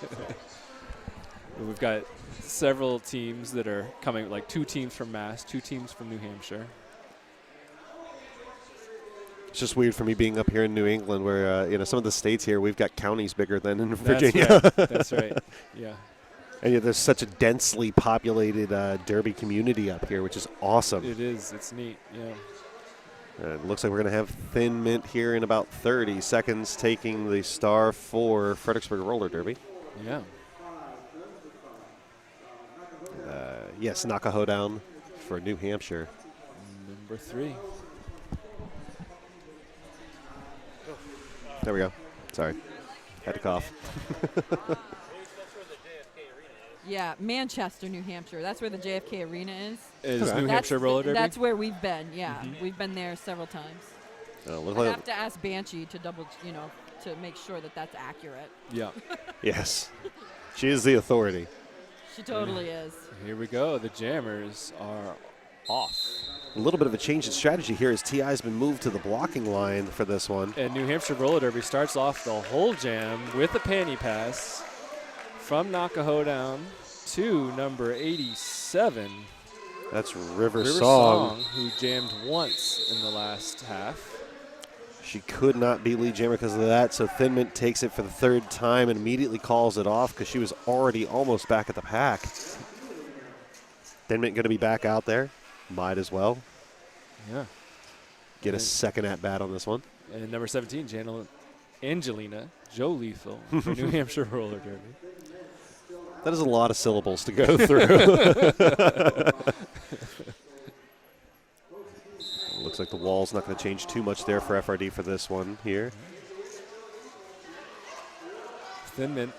We've got several teams that are coming, like 2 teams from Mass, 2 teams from New Hampshire. It's just weird for me being up here in New England where, some of the states here, we've got counties bigger than in Virginia. That's right. Yeah. And there's such a densely populated derby community up here, which is awesome. It is. It's neat. Yeah. It looks like we're going to have Thin Mint here in about 30 seconds, taking the star for Fredericksburg Roller Derby. Yeah. Yes, Nakaho down for New Hampshire. Number 3. There we go. Sorry. Had to cough. Yeah, Manchester, New Hampshire. That's where the JFK Arena is. Is New Hampshire Roller Derby? That's where we've been, yeah. We've been there several times. I have to ask Banshee to to make sure that that's accurate. Yeah. Yes. She is the authority. She totally is. Here we go. The Jammers are off. A little bit of a change in strategy here as T.I.'s been moved to the blocking line for this one. And New Hampshire Roller Derby starts off the whole jam with a panty pass from Nakaho down to number 87. That's River Song, who jammed once in the last half. She could not beat Lead Jammer because of that, so Thin Mint takes it for the 3rd time and immediately calls it off because she was already almost back at the pack. Thin Mint going to be back out there. Might as well. Yeah. Get a second at-bat on this one. And number 17, Angelina Joe Lethal for New Hampshire Roller Derby. That is a lot of syllables to go through. Looks like the wall's not going to change too much there for FRD for this one here. Thin Mint,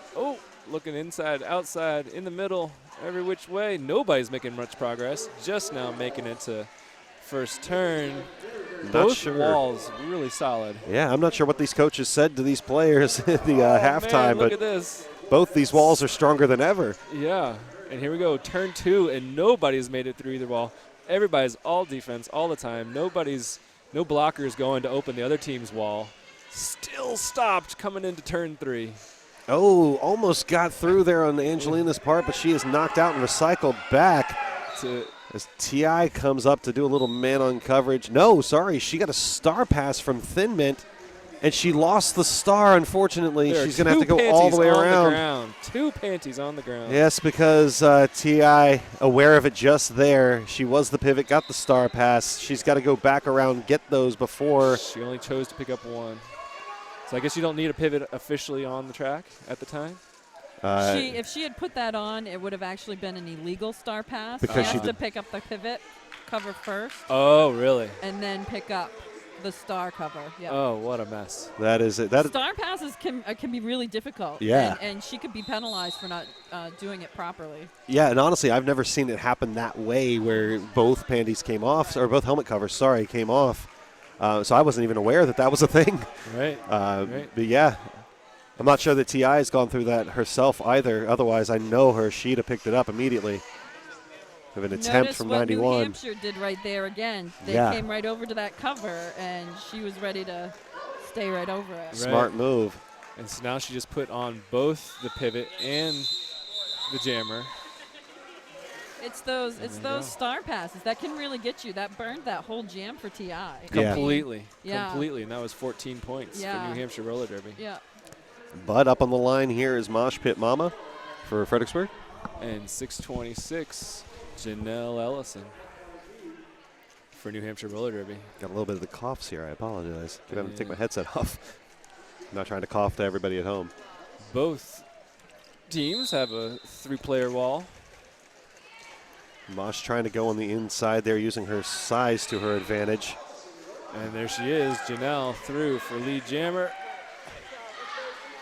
looking inside, outside, in the middle, every which way. Nobody's making much progress. Just now making it to first turn. Both walls really solid. Yeah, I'm not sure what these coaches said to these players at the halftime, man, look but at this. Both these walls are stronger than ever. Yeah, and here we go, turn 2, and nobody's made it through either wall. Everybody's all defense all the time. No blockers going to open the other team's wall. Still stopped coming into turn 3. Oh, almost got through there on Angelina's part, but she is knocked out and recycled back. As T.I. comes up to do a little man on coverage. No, sorry, she got a star pass from Thin Mint, and she lost the star, unfortunately. She's going to have to go all the way around. 2 panties on the ground. Yes, because T.I., aware of it just there, she was the pivot, got the star pass. She's got to go back around, get those before. She only chose to pick up 1. So I guess you don't need a pivot officially on the track at the time? If she had put that on, it would have actually been an illegal star pass. Because she has to pick up the pivot cover first. Oh, really? And then pick up the star cover. Yep. Oh, what a mess. That is it. Star passes can be really difficult. Yeah. And she could be penalized for not doing it properly. Yeah, and honestly, I've never seen it happen that way where both panties came off, or both helmet covers, came off. So I wasn't even aware that was a thing. Right. But yeah, I'm not sure that T.I. has gone through that herself either. Otherwise, I know her. She'd have picked it up immediately. Of an attempt from 91. Notice what New Hampshire did right there again. They came right over to that cover, and she was ready to stay right over it. Smart move. And so now she just put on both the pivot and the jammer. It's those star passes that can really get you. That burned that whole jam for T.I. Completely. Yeah. Completely. And that was 14 points for New Hampshire Roller Derby. Yeah. But up on the line here is Mosh Pit Mama for Fredericksburg. And 626, Janelle Ellison for New Hampshire Roller Derby. Got a little bit of the coughs here. I apologize. I'm going to take my headset off. I'm not trying to cough to everybody at home. Both teams have a 3-player wall. Mosh trying to go on the inside there, using her size to her advantage. And there she is, Janelle through for lead jammer.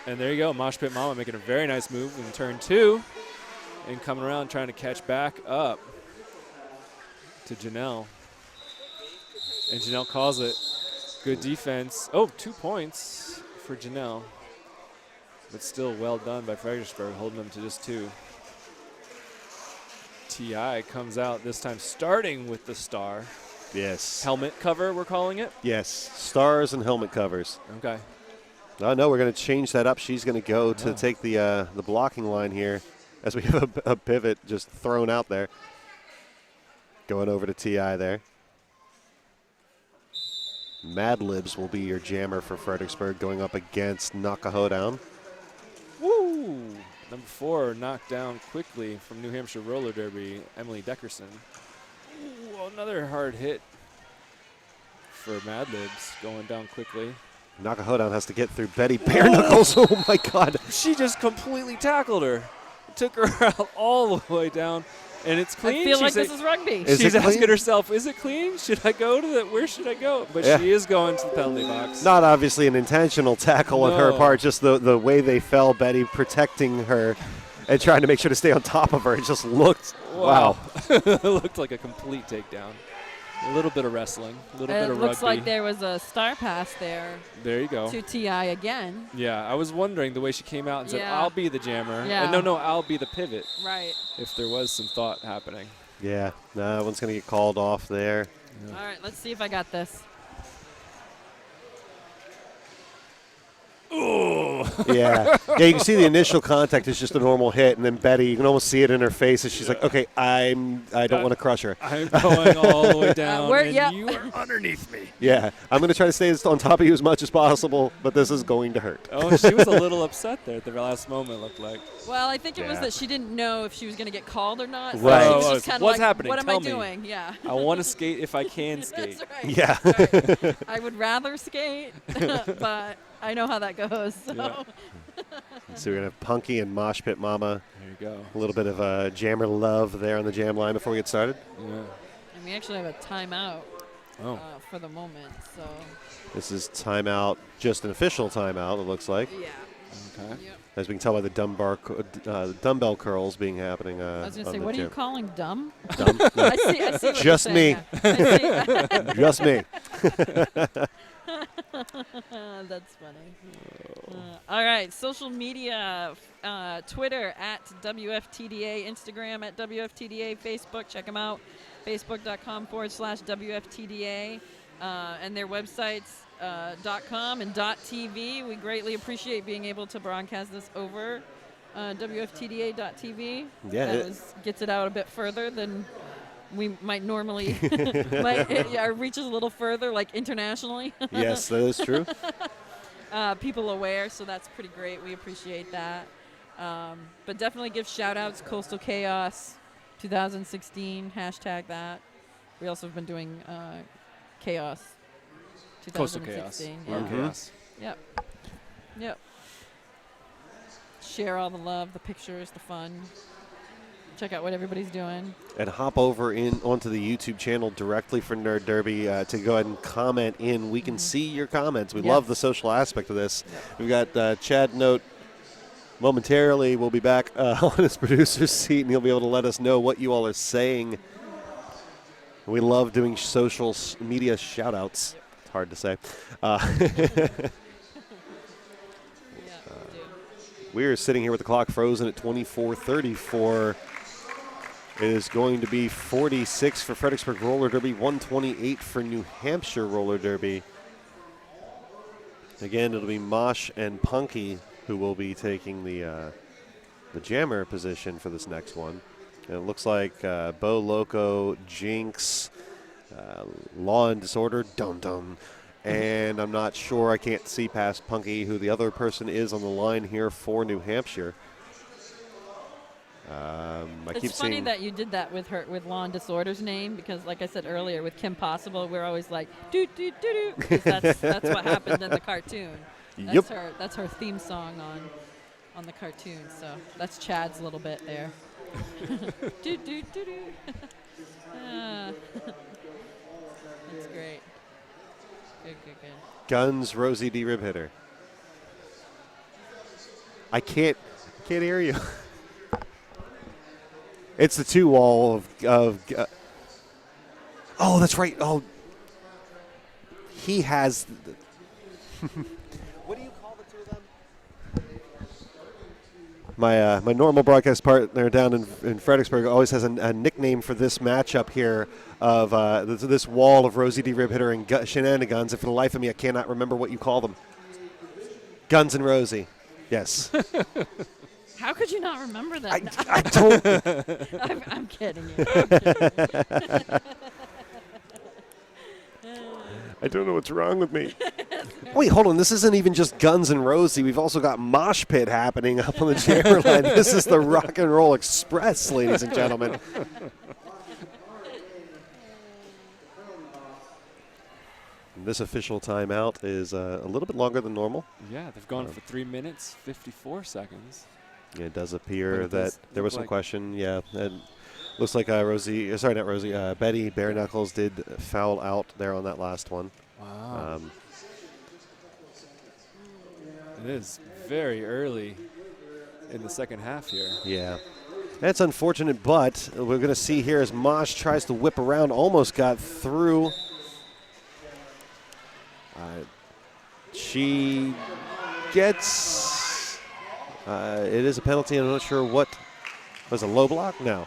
And there you go, Mosh Pit Mama making a very nice move in turn 2. And coming around trying to catch back up to Janelle. And Janelle calls it. Good defense. Oh, 2 points for Janelle. But still well done by Fredericksburg, holding them to just 2. TI comes out this time starting with the star. Yes. Helmet cover, we're calling it? Yes, stars and helmet covers. Okay. Oh, no, we're going to change that up. She's going to go to take the blocking line here as we have a pivot just thrown out there. Going over to TI there. Mad Libs will be your jammer for Fredericksburg, going up against Nakahodown. Woo! Number 4 knocked down quickly from New Hampshire Roller Derby, Emily Deckerson. Ooh, another hard hit for Mad Libs, going down quickly. Nakahodown has to get through Betty Bare Knuckles. Oh, my God. She just completely tackled her. Took her out all the way down. And it's clean. I feel like this is rugby. She's asking herself, is it clean? Should I go to where should I go? But she is going to the penalty box. Not obviously an intentional tackle on her part, just the way they fell, Betty protecting her and trying to make sure to stay on top of her. It just looked, wow. It looked like a complete takedown. A little bit of wrestling, a little bit of rugby. It looks like there was a star pass there. There you go. To TI again. Yeah, I was wondering the way she came out and said, I'll be the jammer. Yeah. And no, I'll be the pivot. Right. If there was some thought happening. Yeah, that one's going to get called off there. Yeah. All right, let's see if I got this. Ooh. Yeah, you can see the initial contact is just a normal hit, and then Betty, you can almost see it in her face as she's like, okay, I don't want to crush her. I'm going all the way down, and you are underneath me. Yeah, I'm going to try to stay on top of you as much as possible, but this is going to hurt. Oh, she was a little upset there at the last moment, looked like. Well, I think it was that she didn't know if she was going to get called or not. So right. She was just kind of What's like, happening? what am Tell I me. doing? Yeah. I want to skate if I can skate. That's right. Yeah. That's right. I would rather skate, but I know how that goes. So. Yeah. So we're going to have Punky and Mosh Pit Mama. There you go. A little bit of jammer love there on the jam line before we get started. Yeah. And we actually have a timeout for the moment. So this is timeout, just an official timeout, it looks like. Yeah. Okay. Yep. As we can tell by the dumbbell curls being happening. I was going to say, what are you calling dumb? Dumb? No. I see what just you're me. saying, Just me. That's funny. All right, social media, Twitter at WFTDA, Instagram at WFTDA, Facebook, check them out, facebook.com/WFTDA, and their websites, .com and .tv. We greatly appreciate being able to broadcast this over WFTDA.tv. Yeah, that gets it out a bit further than we might normally. It reaches a little further, like internationally. Yes, that is true. People aware, so that's pretty great. We appreciate that. But definitely give shout-outs, Coastal Chaos 2016, hashtag that. We also have been doing Chaos 2016. Coastal Chaos. Yeah. Chaos. Yep. Share all the love, the pictures, the fun. Check out what everybody's doing. And hop over onto the YouTube channel directly for Nerd Derby to go ahead and comment in. We can see your comments. We love the social aspect of this. We've got Chad Note momentarily. We'll be back on his producer's seat, and he'll be able to let us know what you all are saying. We love doing social media shout-outs. It's hard to say. We are sitting here with the clock frozen at 24:34. It is going to be 46 for Fredericksburg Roller Derby, 128 for New Hampshire Roller Derby. Again, it'll be Mosh and Punky who will be taking the jammer position for this next one. And it looks like Bo Loco, Jinx, Law and Disorder, Dum-Dum. And I'm not sure, I can't see past Punky who the other person is on the line here for New Hampshire. It's funny that you did that with Law and Disorder's name, because like I said earlier, with Kim Possible, we're always like, doo-doo-doo-doo, because that's what happened in the cartoon. That's her theme song on the cartoon. So that's Chad's little bit there. do, do, do, do. That's great. Good, good, good. Guns, Rosie D. Rib hitter. I can't hear you. It's the 2 wall of oh, that's right. Oh, he has. What do you call the 2 of them? My normal broadcast partner down in Fredericksburg always has a nickname for this matchup here of this wall of Rosie D. Rib hitter and shenanigans. And for the life of me, I cannot remember what you call them. Guns and Rosie. Yes. How could you not remember that? I don't. I'm kidding you. I don't know what's wrong with me. Wait, hold on. This isn't even just Guns and Rosie. We've also got Mosh Pit happening up on the jammer line. This is the Rock and Roll Express, ladies and gentlemen. This official timeout is a little bit longer than normal. Yeah, they've gone for 3 minutes, 54 seconds. It does appear that there was some question. Yeah, and looks like Betty Bare Knuckles did foul out there on that last one. Wow. It is very early in the second half here. Yeah. That's unfortunate, but we're going to see here as Mosh tries to whip around, almost got through. She gets, it is a penalty. I'm not sure what, was it a low block? No.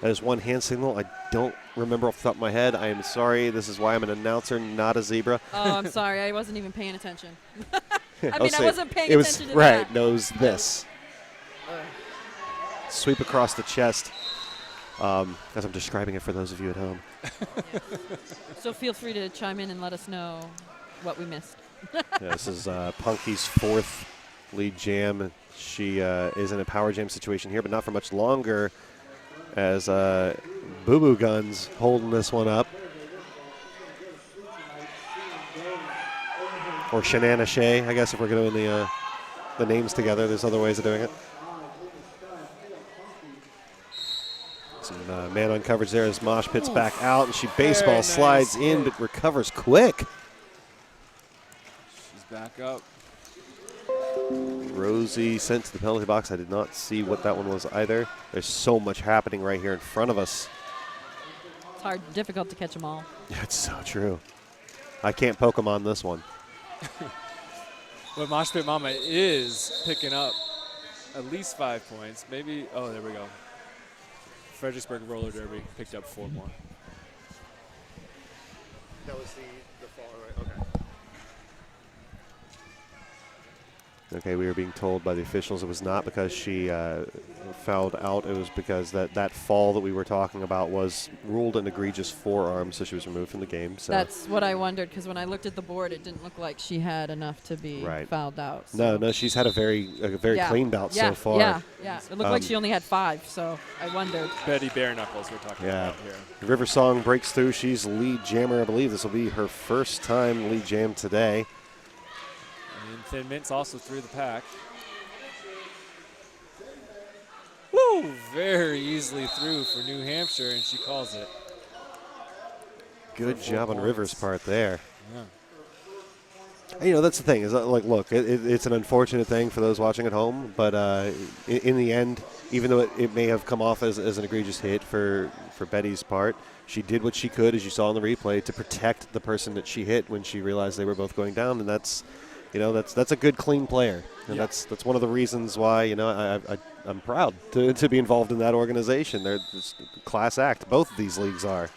That is one hand signal. I don't remember off the top of my head. I am sorry. This is why I'm an announcer, not a zebra. Oh, I'm sorry. I wasn't even paying attention. I wasn't paying attention to right, that. No, it was this. Sweep across the chest. As I'm describing it for those of you at home. So feel free to chime in and let us know what we missed. Yeah, this is Punky's 4th lead jam. She is in a power jam situation here, but not for much longer as Boo Boo Guns holding this one up. Or Shanana Shay, I guess if we're doing the names together. There's other ways of doing it. Some man on coverage there as Mosh Pit's back out, and she baseball slides in, but recovers quick. She's back up. Rosie sent to the penalty box. I did not see what that one was either. There's so much happening right here in front of us. It's difficult to catch them all. Yeah, it's so true. I can't Pokemon this one. But Mosh Pit Mama is picking up at least 5 points. Maybe, oh, there we go. Fredericksburg Roller Derby picked up 4 more. That was the fall, right? Okay. Okay, we were being told by the officials it was not because she fouled out. It was because that fall that we were talking about was ruled an egregious forearm, so she was removed from the game. So that's what I wondered, because when I looked at the board, it didn't look like she had enough to be fouled out. So. No, she's had a very clean bout so far. Yeah. It looked like she only had 5, so I wondered. Betty Bare Knuckles we're talking about here. River Song breaks through. She's lead jammer. I believe this will be her first time lead jam today. And Thin Mint's also through the pack. Woo! Very easily through for New Hampshire, and she calls it. Good job on Rivers' part there. Yeah. You know, that's the thing. Is like, look, it's an unfortunate thing for those watching at home, but in the end, even though it may have come off as an egregious hit for Betty's part, she did what she could, as you saw in the replay, to protect the person that she hit when she realized they were both going down, and that's a good, clean player, and that's one of the reasons why I'm proud to be involved in that organization. They're just a class act. Both of these leagues are.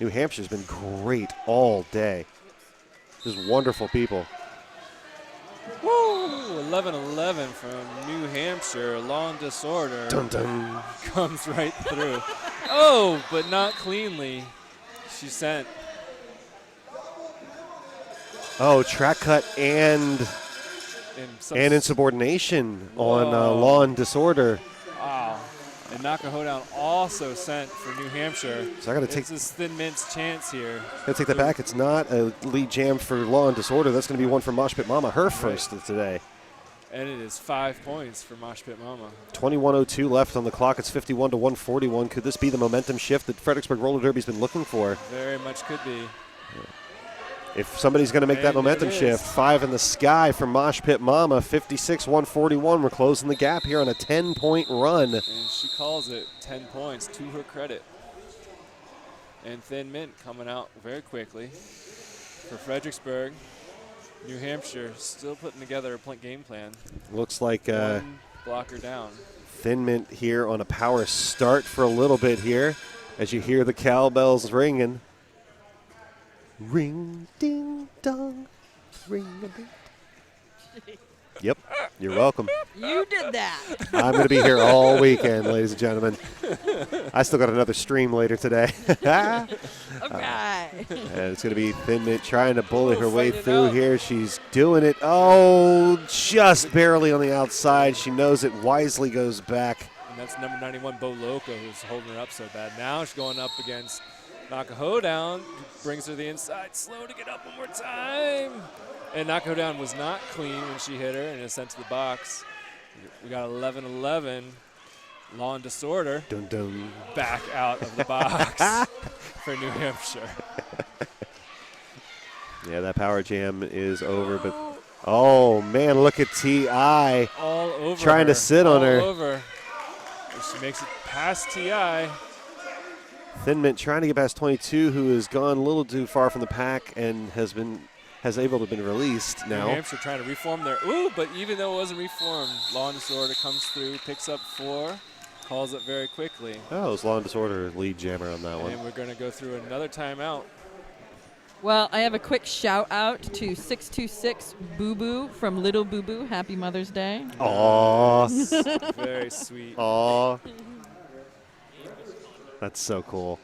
New Hampshire's been great all day. Just wonderful people. Woo! 11-11 from New Hampshire. Long disorder. Dun dun. Comes right through. Oh, but not cleanly. She sent. Oh, track cut and insubordination on lawn disorder. Wow. And Nakahodown also sent for New Hampshire. So I got to take. This is Thin Mint's chance here. Got to take that back. It's not a lead jam for Law and Disorder. That's going to be one for Mosh Pit Mama, her first of today. And it is 5 points for Mosh Pit Mama. 21:02 left on the clock. It's 51-141. Could this be the momentum shift that Fredericksburg Roller Derby's been looking for? Very much could be. If somebody's going to make that momentum shift, 5 in the sky for Mosh Pit Mama, 56-141. We're closing the gap here on a 10-point run. And she calls it 10 points to her credit. And Thin Mint coming out very quickly for Fredericksburg. New Hampshire still putting together a game plan. Looks like One blocker down. Thin Mint here on a power start for a little bit here as you hear the cowbells ringing. Ring, ding, dong, ring, a ding. Yep, you're welcome. You did that. I'm going to be here all weekend, ladies and gentlemen. I still got another stream later today. Okay. And it's going to be Thin Mint trying to bullet her way fighting it through out. here. She's doing it. Oh, just barely on the outside. She knows it. Wisely goes back. And that's number 91, Bo Loco, who's holding her up so bad. Now she's going up against Nakahodown, brings her to the inside. Slow to get up one more time. And Nakahodown was not clean when she hit her and is sent to the box. We got 11-11. Law and Disorder Dun, dun. back out of the box for New Hampshire. Yeah, that power jam is over. But oh, man, look at T.I. All over Trying her. to sit on All her. over. She makes it past T.I. Thin Mint trying to get past 22, who has gone a little too far from the pack and has able to have been released now. New Hampshire trying to reform there. Ooh, but even though it wasn't reformed, Law and Disorder comes through, picks up 4, calls it very quickly. Oh, it was Law and Disorder lead jammer on that one. And we're going to go through another timeout. Well, I have a quick shout out to 626 Boo Boo from Little Boo Boo. Happy Mother's Day. Aw. Very sweet. Aw. That's so cool.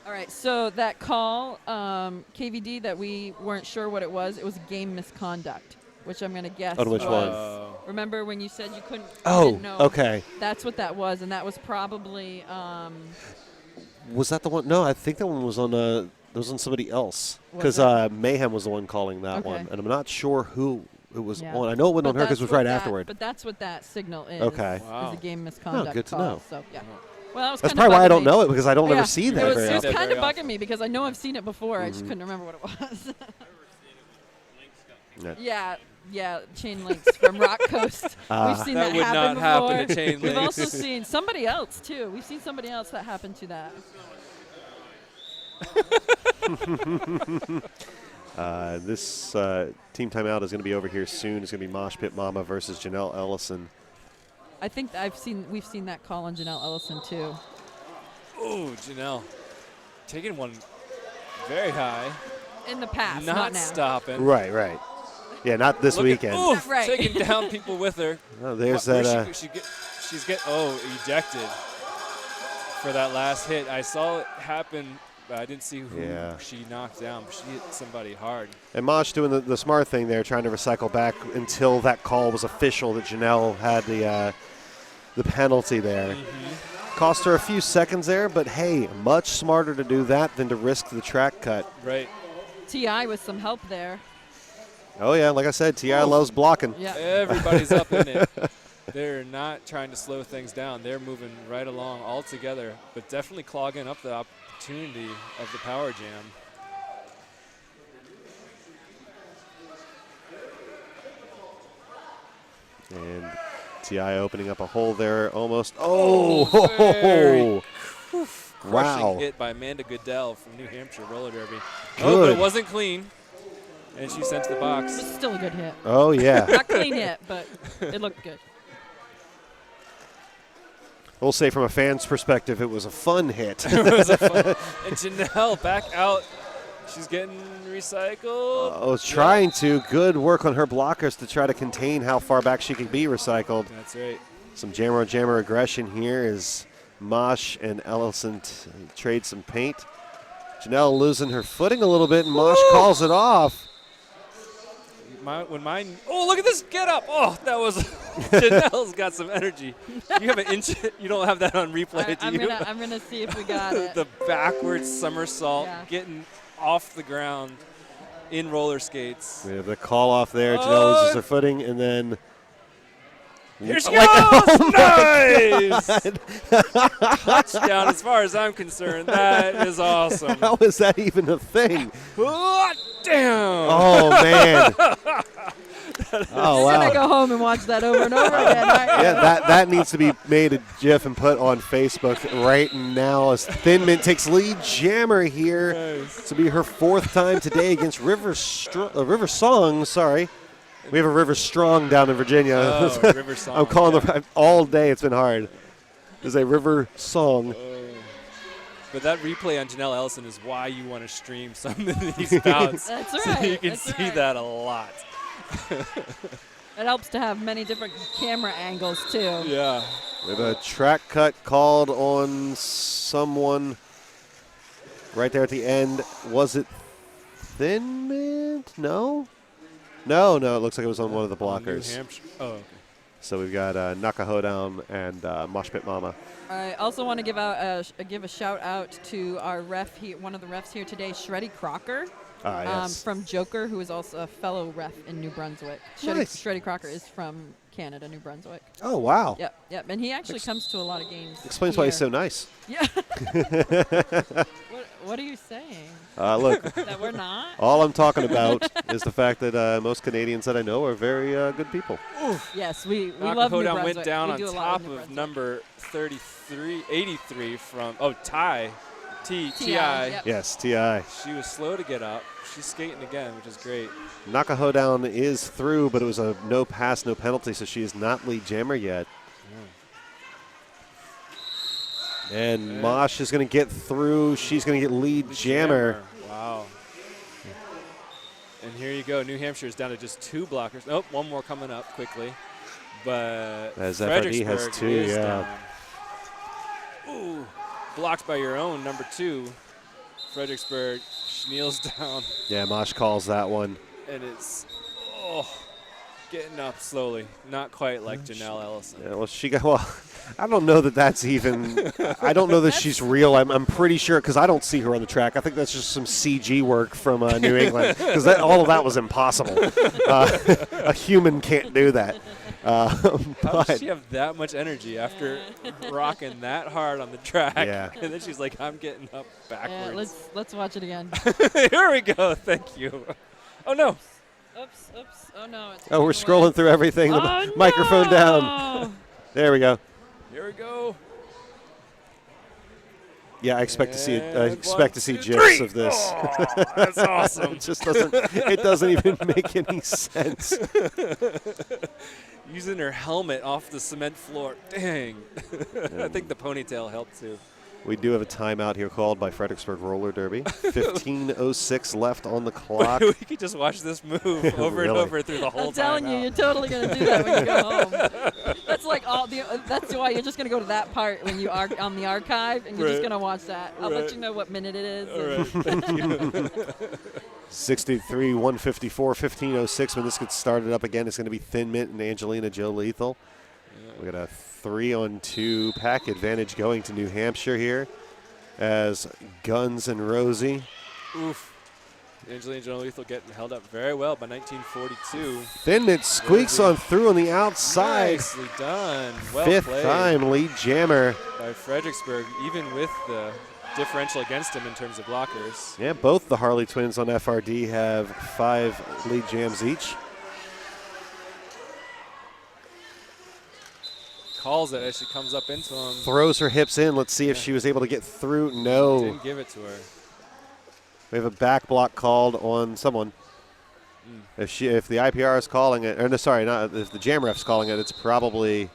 All right, so that call, KVD, that we weren't sure what it was game misconduct, which I'm going to guess On which was, one? remember when you said you Oh, didn't know? okay. That's what that was, and that was probably, Was that the one? No, I think that one was on somebody else. Was Because Mayhem was the one calling that Okay. one. And I'm not sure who it was Yeah. on. I know it wasn't on but her because that's it was what right that- afterward. But that's what that signal is. Okay. Wow. Is a game misconduct good to call. know. So, yeah. Well, that was That's kinda probably why I bugging don't me. know it, because I don't Yeah, ever see that it was, very it was often. kind of Very bugging me because I know I've seen it before. I just couldn't remember what it was. Yeah. Yeah, chain links from Rock Coast. We've seen That that, would happen not before. happen to chain We've links. also seen somebody else too. We've seen somebody else that happened to that. This team timeout is going to be over here soon. It's going to be Mosh Pit Mama versus Janelle Ellison. I think we've seen that call on Janelle Ellison too. Oh, Janelle taking one very high. In the past, not not now. stopping. Right. Yeah, not this Look weekend. At, oof, Right. taking down people with her. Oh, there's Where that. she's ejected for that last hit. I saw it happen, but I didn't see who she knocked down. But she hit somebody hard. And Mosh doing the smart thing there, trying to recycle back until that call was official that Janelle had the penalty there. Cost her a few seconds there, but hey, much smarter to do that than to risk the track cut. Right. Ti with some help there. Oh yeah, like I said, T.I. loves blocking. Yeah. Everybody's up in it. They're not trying to slow things down. They're moving right along all together, but definitely clogging up the opportunity of the power jam. And T.I. opening up a hole there almost. Very Wow. Crushing hit by Amanda Goodell from New Hampshire Roller Derby. Oh, but Good. it wasn't clean. And she sent to the It box. was still a good hit. Oh, yeah. Not clean hit, but it looked good. We'll say from a fan's perspective, it was a fun hit. It was a fun. And Janelle back out. She's getting recycled. Oh, trying to. Good work on her blockers to try to contain how far back she can be recycled. That's right. Some jammer on jammer aggression here as Mosh and Ellison trade some paint. Janelle losing her footing a little bit, and Mosh calls it off. when mine. Oh, look at this get up! Oh, that was Janelle's got some energy. You have an inch. You don't have that on replay, do you? I'm gonna see if we got it. The backwards somersault, Yeah. getting off the ground in roller skates. We have the call off there. Janelle loses her footing, and then. Here she Like- goes! Nice! Touchdown, as far as I'm concerned. That is awesome. How is that even a thing? Oh, damn! Oh, man. Oh, You're gonna wow. go home and watch that over and over again. Aren't you? Yeah, that needs to be made a GIF and put on Facebook right now as Thin Mint takes lead jammer here. Nice. This will be her 4th time today against River Song. Sorry. We have a River Strong down in Virginia. Oh, River Song. I'm calling them all day. It's been hard. There's a River Song. But that replay on Janelle Ellison is why you want to stream some of these bouts. That's So right. you can That's see right. that a lot. It helps to have many different camera angles too. Yeah. We have a track cut called on someone right there at the end. Was it Thin Mint? No. No, it looks like it was on one of the New blockers. Hampshire. Oh, okay. So we've got Nakahodam and Mosh Pit Mama. I also want to give a shout out to our ref here, one of the refs here today, Shreddy Crocker, Yes. from Joker, who is also a fellow ref in New Brunswick. Nice. Shreddy Crocker is from Canada, New Brunswick. Oh, wow. Yep, and he actually comes to a lot of games. Explains why he's so here. nice. Yeah. What are you saying? Look, That we're not? all I'm talking about is the fact that most Canadians that I know are very good people. Yes, we love New Nakahodam Brunswick. went down We on do a lot top with New of Brunswick. number 83 from, Ty. Ti. Yep. Yes, T.I. She was slow to get up. She's skating again, which is great. Nakahodam is through, but it was a no pass, no penalty, so she is not lead jammer yet. And Mosh is going to get through. She's going to get lead jammer. Wow. And here you go. New Hampshire is down to just 2 blockers. Oh, one more coming up quickly. But As FRD has Fredericksburg 2, is yeah. down. Ooh, blocked by your own, number 2. Fredericksburg kneels down, Yeah, Mosh calls that one. and it's getting up slowly. Not quite like Janelle Ellison. Yeah, well, I don't know that that's even. I don't know that she's real. I'm pretty sure because I don't see her on the track. I think that's just some CG work from New England because all of that was impossible. A human can't do that. How But does she have that much energy after rocking that hard on the track? Yeah. And then she's like, I'm getting up Yeah, backwards. let's watch it again. Here we go. Thank you. Oh, no. Oops. Oh no. It's we're going scrolling away. through everything. The Oh, microphone down. no! There we go. Here we go. Yeah, I expect to see it. I And expect to 1, see 2, gifs 3. of this. Oh, that's awesome. It just doesn't. It doesn't even make any sense. Using her helmet off the cement floor. Dang. I think the ponytail helped too. We do have a timeout here called by Fredericksburg Roller Derby. 15:06 left on the clock. We could just watch this move over and Really? over through the whole I'm telling you, timeout. you're totally gonna do that when you go home. That's like all the. That's why you're just gonna go to that part when you are on the archive, and you're just Right. gonna watch that. I'll let Right. you know what minute it is. All right. Thank you. 63, 154, 15:06. When this gets started up again, it's going to be Thin Mint and Angelina Joe Lethal. We got a 3-on-2 pack advantage going to New Hampshire here as Guns and Rosie. Oof. Angelina Joe Lethal getting held up very well by 1942. Thin Mint squeaks Rosie. on through on the outside. Nicely done. Well 5th played time lead jammer. by Fredericksburg, even with the differential against him in terms of blockers. Yeah, both the Harley twins on FRD have 5 lead jams each. Calls it as she comes up into him. Throws her hips in. Let's see if she was able to get through. No. Didn't give it to her. We have a back block called on someone. If the IPR is calling it, or no, sorry, not if the jam ref's calling it, it's probably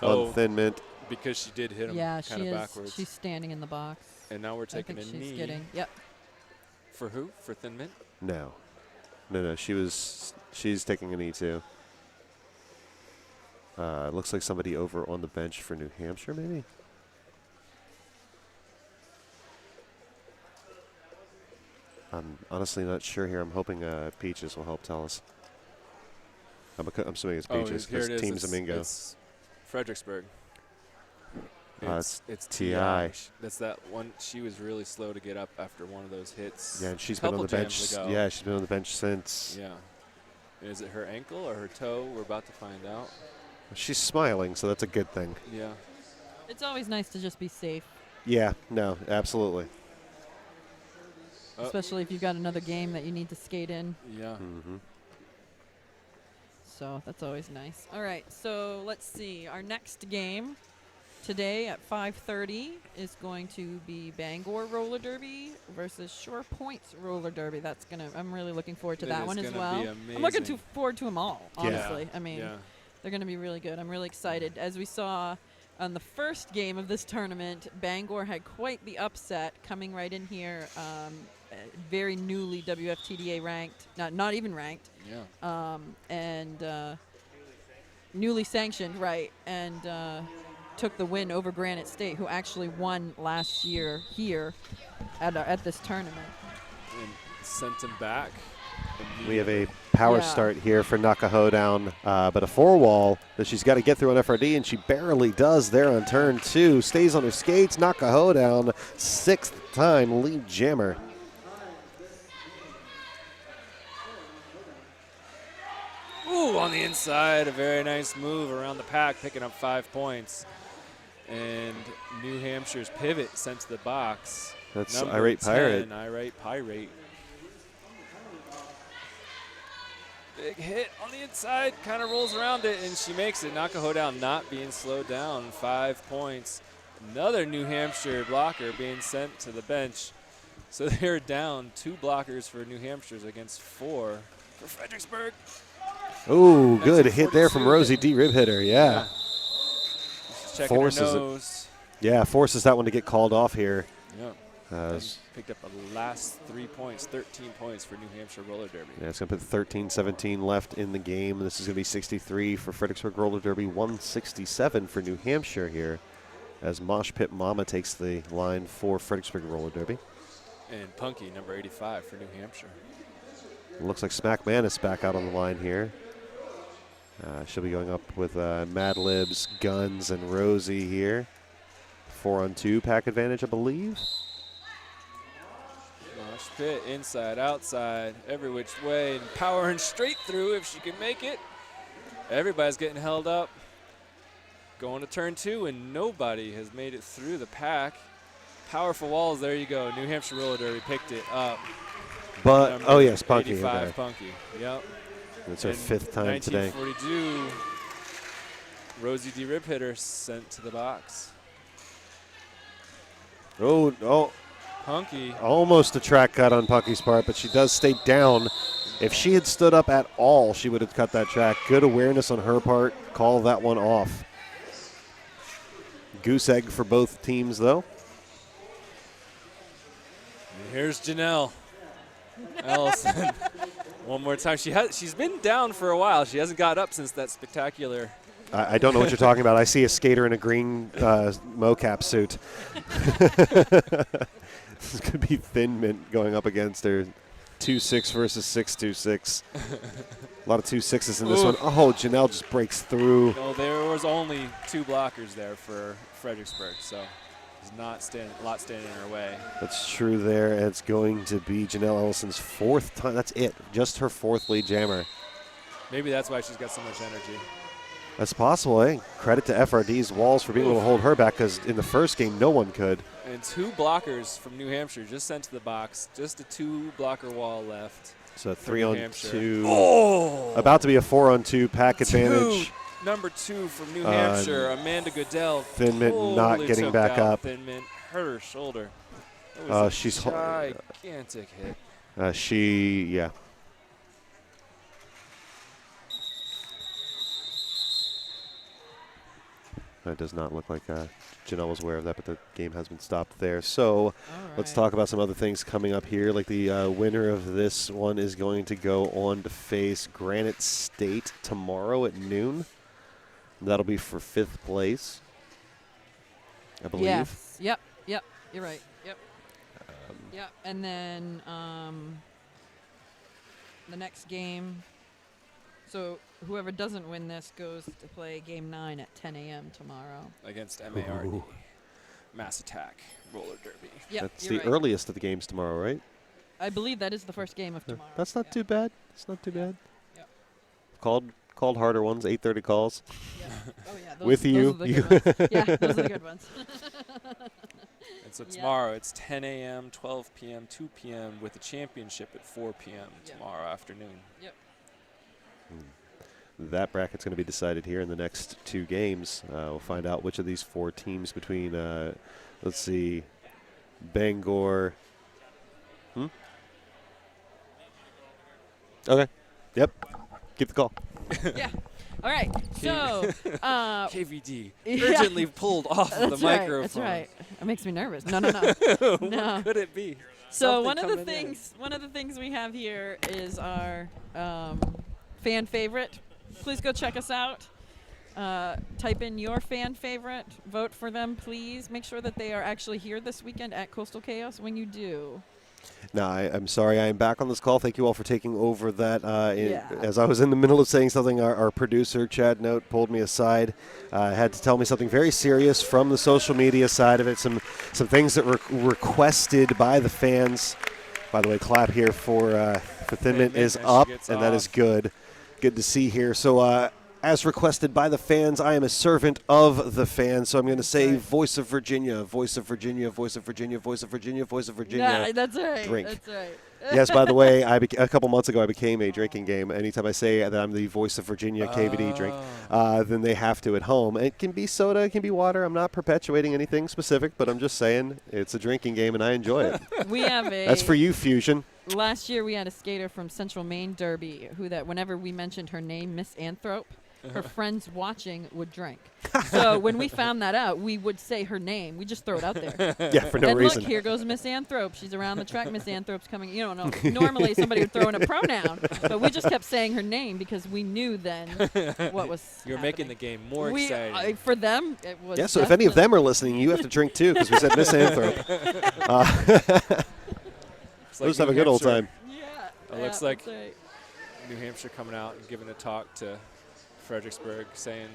on Thin Mint. Because she did hit him Yeah, kind she of is. backwards. She's standing in the box. And now we're I taking think a she's knee. getting. Yep. For who? For Thin Mint? No. She's taking a knee too. Looks like somebody over on the bench for New Hampshire, maybe. I'm honestly not sure here. I'm hoping Peaches will help tell us. I'm assuming it's Peaches here because it is. Team Domingo. It's Fredericksburg. It's It's TI. That's that one. She was really slow to get up after one of those hits. Yeah, and she's been on the bench. Yeah, she's been on the bench since. Yeah. Is it her ankle or her toe? We're about to find out. She's smiling, so that's a good thing. Yeah. It's always nice to just be safe, Yeah, no, absolutely. especially if you've got another game that you need to skate in. Yeah. Mm-hmm. So that's always nice. All right, so let's see. Our next game today at 5:30 is going to be Bangor Roller Derby versus Shore Point's Roller Derby. I'm really looking forward to that one as well. I'm looking forward to them all, honestly. Yeah. I mean, they're going to be really good. I'm really excited. As we saw on the first game of this tournament, Bangor had quite the upset coming right in here. Very newly WFTDA ranked, not even ranked. Yeah. And newly sanctioned, right, and took the win over Granite State, who actually won last year here at this tournament. And sent him back. We have a power start here for Nakaho down, but a 4-wall that she's got to get through on FRD, and she barely does there on turn 2. Stays on her skates. Nakaho down, 6th time lead jammer. Ooh, on the inside, a very nice move around the pack, picking up 5 points. And New Hampshire's pivot sent to the box. That's Number Irate 10, Pirate. Irate Pirate. Big hit on the inside, kind of rolls around it, and she makes it. Nakaho down, not being slowed down, 5 points. Another New Hampshire blocker being sent to the bench. So they're down 2 blockers for New Hampshire's against 4 for Fredericksburg. Ooh, good hit there from Rosie D. Rib hitter, yeah. She's checking her nose. Yeah, forces that one to get called off here. Yeah. Picked up the last 3 points, 13 points for New Hampshire Roller Derby. Yeah, it's going to put 13-17 left in the game. This is going to be 63 for Fredericksburg Roller Derby, 167 for New Hampshire here, as Mosh Pit Mama takes the line for Fredericksburg Roller Derby. And Punky, number 85 for New Hampshire. It looks like Smack Man is back out on the line here. She'll be going up with Mad Libs, Guns, and Rosie here. 4-on-2 pack advantage, I believe. Mosh Pit, inside, outside, every which way, and powering straight through if she can make it. Everybody's getting held up. Going to turn 2, and nobody has made it through the pack. Powerful walls, there you go. New Hampshire Roller Derby picked it up. But, oh yes, Punky. 85 Okay. Punky, yep. That's her 5th time today. 1942, Rosie D. Rib hitter sent to the box. Oh, Punky. almost a track cut on Punky's part, but she does stay down. If she had stood up at all, she would have cut that track. Good awareness on her part. Call that one off. Goose egg for both teams, though. And here's Janelle Ellison. One more time. She's been down for a while. She hasn't got up since that spectacular. I don't know what you're talking about. I see a skater in a green mocap suit. This could be Thin Mint going up against her. 2-6 versus 6-2-6. A lot of 2-6s in this one. Oh, Janelle just breaks through. No, there was only 2 blockers there for Fredericksburg, so there's not a lot standing in her way. That's true there. It's going to be Janelle Ellison's 4th time. That's it. Just her 4th lead jammer. Maybe that's why she's got so much energy. That's possible, eh? Credit to FRD's walls for being able to hold her back, because in the first game, no one could. And 2 blockers from New Hampshire just sent to the box. Just a 2-blocker wall left. So 3-on-2. Oh! About to be a 4-on-2 pack advantage. Number 2 from New Hampshire, Amanda Goodell. Thin Mint not getting back up. Thin Mint hurt her shoulder. That was she's a gigantic hit. Yeah. It does not look like Janelle was aware of that, but the game has been stopped there. So let's talk about some other things coming up here. Like the winner of this one is going to go on to face Granite State tomorrow at noon. That'll be for 5th place, I believe. Yes. Yep. You're right. Yep. Yeah, and then the next game. So whoever doesn't win this goes to play Game 9 at 10 a.m. tomorrow. Against MARD. Ooh. Mass Attack Roller Derby. Yeah, That's you're the right. earliest of the games tomorrow, right? I believe that is the first game of tomorrow. That's not Yeah. too bad. It's not too bad. Yep. Called harder ones, 8:30 calls. Yeah. Oh yeah. Those, With those you. Are the good ones. Yeah, those are the good ones. And so Yeah. tomorrow it's 10 a.m., 12 p.m., 2 p.m. with the championship at 4 p.m. Yeah. tomorrow afternoon. Yep. That bracket's going to be decided here in the next 2 games. We'll find out which of these 4 teams between, let's see, Bangor. Okay. Yep. Keep the call. Yeah. All right. So. KVD Yeah. urgently pulled off of the That's right. microphone. That's right. It makes me nervous. No. No. What could it be? So Something one of the coming in. things we have here is our fan favorite. Please go check us out. Type in your fan favorite. Vote for them, please. Make sure that they are actually here this weekend at Coastal Chaos when you do. No, I'm sorry. I am back on this call. Thank you all for taking over that. Yeah. As I was in the middle of saying something, our producer, Chad Note, pulled me aside. Had to tell me something very serious from the social media side of it. Some things that were requested by the fans. By the way, clap here for Thin Mint is as she up, gets and that is off. good. Good to see here. So, as requested by the fans, I am a servant of the fans. So I'm going to say right. voice of Virginia, voice of Virginia, voice of Virginia, voice of Virginia, voice of Virginia. Yeah, that's right. Drink. That's right. Yes, by the way, a couple months ago I became a drinking game. Anytime I say that I'm the voice of Virginia KVD drink, then they have to at home. It can be soda, it can be water. I'm not perpetuating anything specific, but I'm just saying it's a drinking game and I enjoy it. We have a. That's for you, Fusion. Last year we had a skater from Central Maine Derby who that whenever we mentioned her name, Miss Anthrope, her friends watching would drink. So when we found that out, we would say her name. We just throw it out there. Yeah, for no and reason. look, here goes Miss Anthrope. She's around the track. Miss Anthrope's coming. You don't know. Normally somebody would throw in a pronoun, but we just kept saying her name because we knew then what was You're making the game more exciting. For them, it was. Yeah, so if any of them are listening, you have to drink too because we said Miss Anthrope. It's like Let's have New a good old Hampshire. time. Yeah. It looks that's like right. New Hampshire coming out and giving a talk to Fredericksburg saying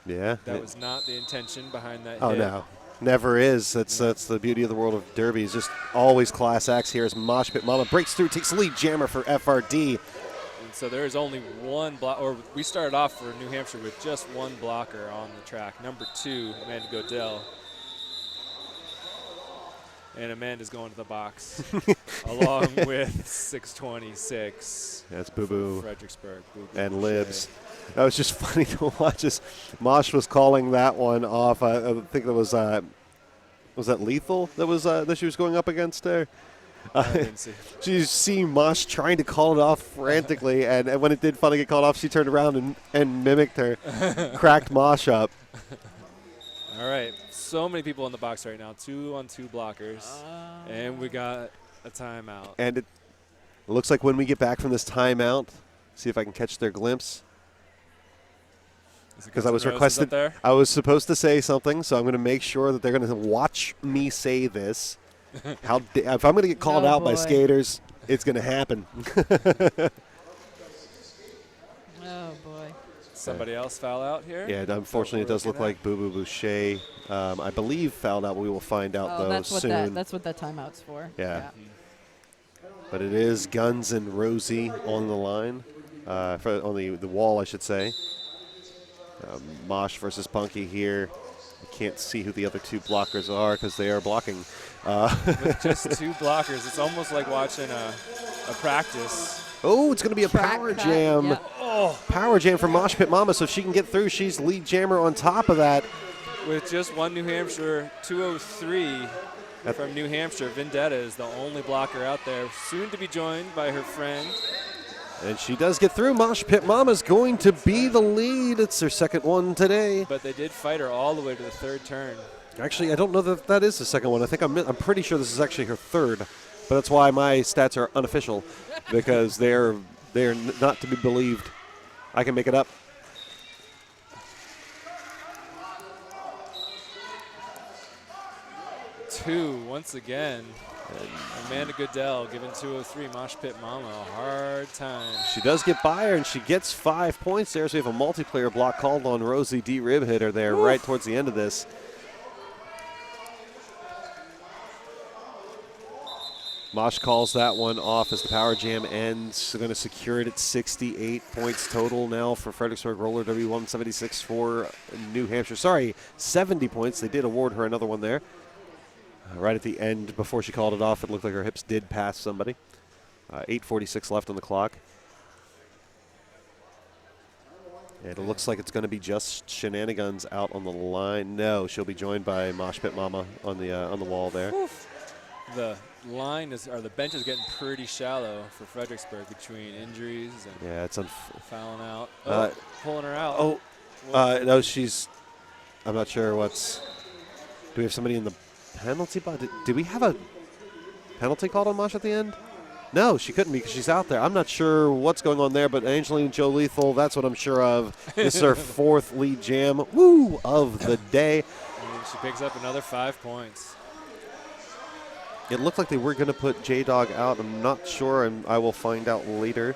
Yeah. that was not the intention behind that Oh, hit. no. Never is. That's the beauty of the world of Derby. Is just always class acts here as Mosh Pit Mama breaks through, takes the lead jammer for FRD. And so there is only one block, or we started off for New Hampshire with just one blocker on the track. Number 2, Amanda Godell. And Amanda's going to the box along with 626. That's Boo Boo Fredericksburg. Boo Boo and Boucher. Libs. That was just funny to watch as Mosh was calling that one off. I think that was that Lethal that she was going up against there? I didn't see. You see Mosh trying to call it off frantically, and when it did finally get called off, she turned around and mimicked her, cracked Mosh up. All right. So many people in the box right now. 2-on-2 blockers. And we got a timeout. And it looks like when we get back from this timeout, see if I can catch their glimpse. Because I was requested, there? I was supposed to say something, so I'm going to make sure that they're going to watch me say this. If I'm going to get called Oh, out by boy. skaters, it's going to happen. Oh boy. Somebody else foul out here? Yeah, unfortunately, it does look like Boo Boo Boucher. I believe fouled out. We will find out though that's what soon. that's what that timeout's for. Yeah. But it is Guns and Rosie on the line, on the wall, I should say. Mosh versus Punky here. I can't see who the other 2 blockers are because they are blocking. With just 2 blockers, it's almost like watching a practice. Oh, it's going to be a Track power cut, jam. yeah. Oh, power jam for Mosh Pit Mama, so if she can get through, she's lead jammer on top of that. With just one New Hampshire, 203 from New Hampshire. Vendetta is the only blocker out there, soon to be joined by her friend. And she does get through. Mosh Pit Mama's going to be the lead. It's her second one today. But they did fight her all the way to the 3rd turn. Actually, I don't know that is the second one. I think I'm pretty sure this is actually her 3rd. But that's why my stats are unofficial, because they're not to be believed. I can make it up. 2 once again. Amanda Goodell giving 203 Mosh Pit Mama a hard time. She does get by her, and she gets 5 points there. So we have a multiplayer block called on Rosie D. Rib hitter there right towards the end of this. Mosh calls that one off as the power jam ends. They're going to secure it at 68 points total now for Fredericksburg Roller Derby 176 for New Hampshire. Sorry, 70 points. They did award her another one there. Right at the end, before she called it off, it looked like her hips did pass somebody. 8:46 left on the clock. And it looks like it's going to be just Shenanigans out on the line. No, she'll be joined by Mosh Pit Mama on the wall there. Oof. The line is, or the bench is getting pretty shallow for Fredericksburg between injuries and Yeah, it's fouling out. Oh, pulling her out. Oh, no, she's. I'm not sure what's. Do we have somebody in the penalty box? Did we have a penalty called on Mosh at the end? No, she couldn't be because she's out there. I'm not sure what's going on there, but Angelina Joe Lethal, that's what I'm sure of. This is her 4th lead jam of the day. And she picks up another 5 points. It looked like they were going to put J-Dog out. I'm not sure, and I will find out later.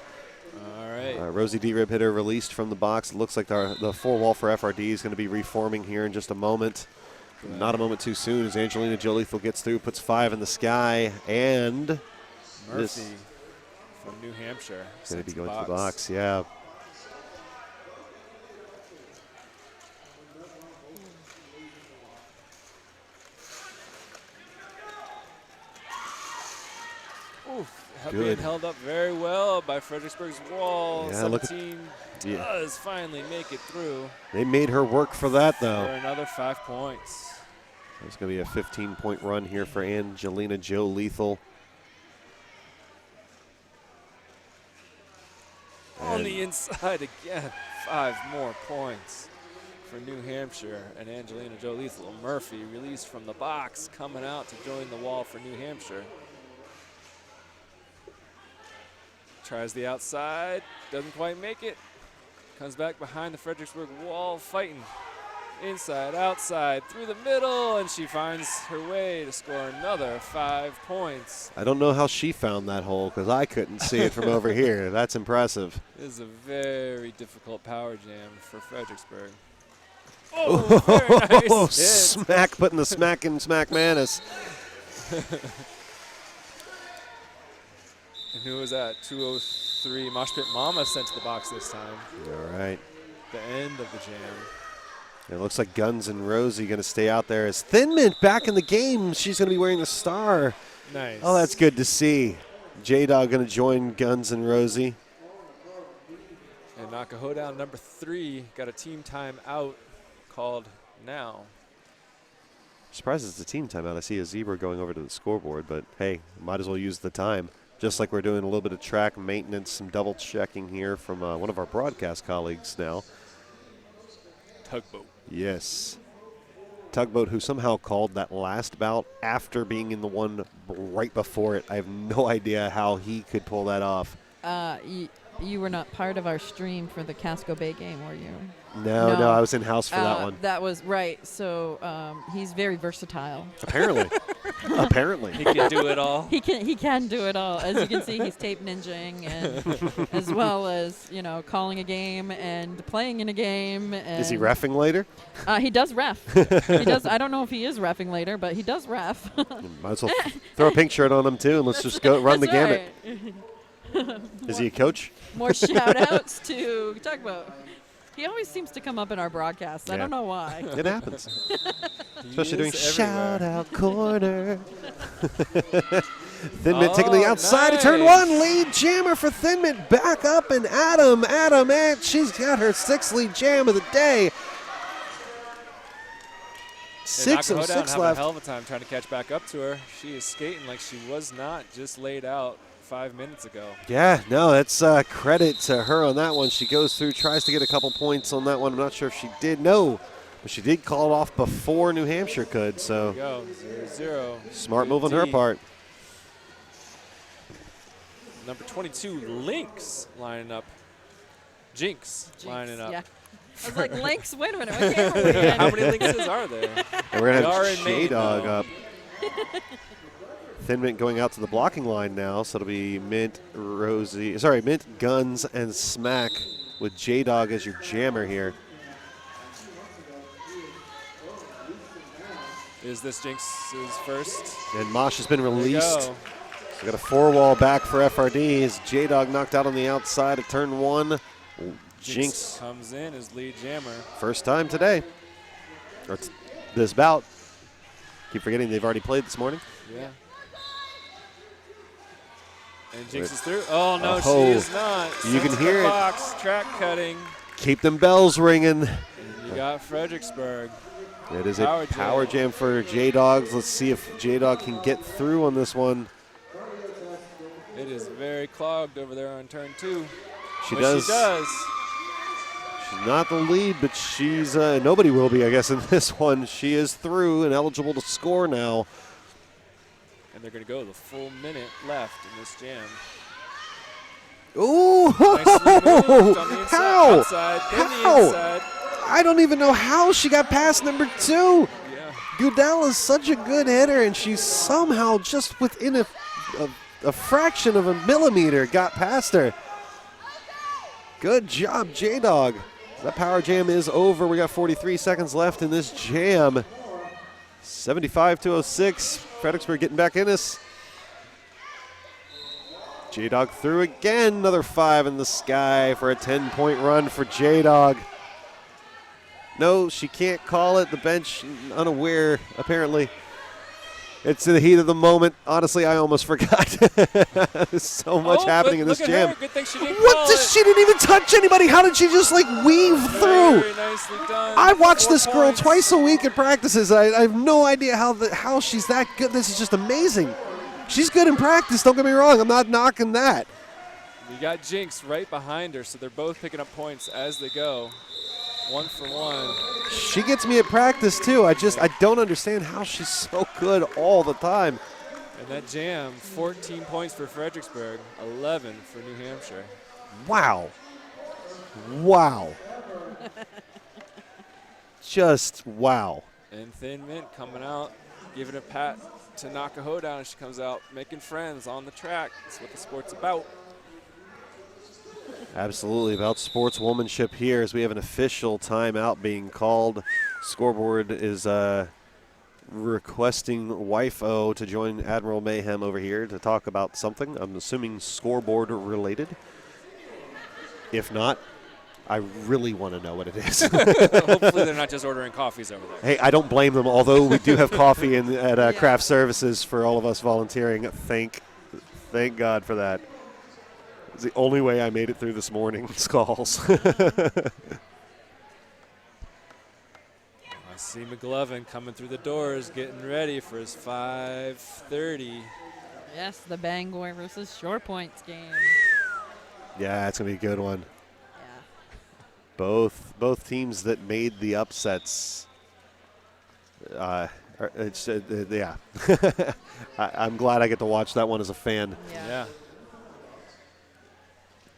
All right. Rosie D. Rib hitter released from the box. It looks like the 4 wall for FRD is going to be reforming here in just a moment. Not a moment too soon as Angelina Joe Lethal gets through, puts 5 in the sky, and Murphy from New Hampshire. Going to be going to the box, yeah. Being held up very well by Fredericksburg's wall. Yeah, 17 does finally make it through. They made her work for that, though. For another 5 points. There's going to be a 15-point run here for Angelina Joe Lethal. On the inside again, 5 more points for New Hampshire and Angelina Joe Lethal. Murphy released from the box, coming out to join the wall for New Hampshire. Tries the outside, doesn't quite make it. Comes back behind the Fredericksburg wall, fighting inside, outside, through the middle, and she finds her way to score another 5 points. I don't know how she found that hole because I couldn't see it from over here. That's impressive. This is a very difficult power jam for Fredericksburg. Oh, very nice hit. Smack, putting the smack in Smack Manis. And who was that? 203 Mosh Pit Mama sent to the box this time. All right. The end of the jam. It looks like Guns and Rosie going to stay out there as Thin Mint back in the game. She's going to be wearing the star. Nice. Oh, that's good to see. J-Dog going to join Guns and Rosie. And Nakahodown number 3 got a team time out called now. Surprised it's a team timeout. I see a zebra going over to the scoreboard, but hey, might as well use the time. Just like we're doing a little bit of track maintenance, some double checking here from one of our broadcast colleagues now. Tugboat. Yes. Tugboat, who somehow called that last bout after being in the one right before it. I have no idea how he could pull that off. You were not part of our stream for the Casco Bay game, were you? No, I was in-house for that one. That was right. So he's very versatile. Apparently. Apparently. He can do it all. He can do it all. As you can see, he's tape ninjing, and as well as calling a game and playing in a game. And is he reffing later? He does ref. He does. I don't know if he is reffing later, but he does ref. Might as well throw a pink shirt on him too, and let's just go run the gamut. Right. Is he a coach? More shout-outs to Tugboat. He always seems to come up in our broadcasts. Yeah. I don't know why. It happens. Especially doing shout-out corner. Thin Mint taking the outside of turn 1. Lead jammer for Thin Mint. Back up and Adam, and she's got her 6th lead jam of the day. 6 of 6 having left. a hell of a time trying to catch back up to her. She is skating like she was not just laid out 5 minutes ago. Yeah, no, that's credit to her on that one. She goes through, tries to get a couple points on that one. I'm not sure if she did. No, but she did call it off before New Hampshire could. So there you go, 0-0. Smart move on her part. Number 22, Lynx lining up. Jinx lining up. Yeah. I was like, Lynx, wait a minute. What game are we in? How many Lynxes are there? And we're going to are have in Maine, J-Dog though. up. Thin Mint going out to the blocking line now, so it'll be Mint, Guns, and Smack with J-Dog as your jammer here. Is this Jinx's first? And Mosh has been released. Go. So we got a 4-wall back for FRD as J-Dog knocked out on the outside of turn 1. Jinx comes in as lead jammer. first time today. Or it's this bout. Keep forgetting they've already played this morning. Yeah. And Jinx is through. Oh, no, Oh, she is not. you can Sends hear the it. box, track cutting. Keep them bells ringing. And you got Fredericksburg. It is a power jam for J-Dogs. Let's see if J-Dog can get through on this one. It is very clogged over there on turn 2. She But does. She does. She's not the lead, but she's nobody will be, I guess, in this one. She is through and eligible to score now. And they're going to go the full minute left in this jam. Ooh! Nicely moved on the inside, How? outside, then How? the inside. I don't even know how she got past number 2. Yeah. Goodell is such a good hitter, and she somehow just within a fraction of a millimeter got past her. Good job, J-Dog. That power jam is over. We got 43 seconds left in this jam. 75-06. Fredericksburg getting back in this. J-Dog through again. Another 5 in the sky for a 10-point run for J-Dog. No, she can't call it. The bench unaware, apparently. It's in the heat of the moment. Honestly, I almost forgot. There's so much happening in this look at jam. her. Good thing she didn't What? call it. She didn't even touch anybody. How did she just like weave through? Very nicely done. I watch 4 this girl points. twice a week at practices. I have no idea how she's that good. This is just amazing. She's good in practice. Don't get me wrong. I'm not knocking that. You got Jinx right behind her, so they're both picking up points as they go. 1 for 1. She gets me at practice too. I don't understand how she's so good all the time. And that jam, 14 points for Fredericksburg, 11 for New Hampshire. Wow. Wow. Just wow. And Thin Mint coming out, giving a pat to knock a hoe down as she comes out, making friends on the track. That's what the sport's about. Absolutely, about sportswomanship here as we have an official timeout being called. Scoreboard is requesting Wife O to join Admiral Mayhem over here to talk about something. I'm assuming scoreboard related. If not, I really want to know what it is. Hopefully they're not just ordering coffees over there. Hey, I don't blame them, although we do have coffee at Craft Services for all of us volunteering. Thank God for that. It's the only way I made it through this morning's calls. I see McGlovin coming through the doors, getting ready for his 5:30. Yes, the Bangor versus Shore Points game. Yeah, it's going to be a good one. Yeah. Both teams that made the upsets. Yeah. I'm glad I get to watch that one as a fan. Yeah.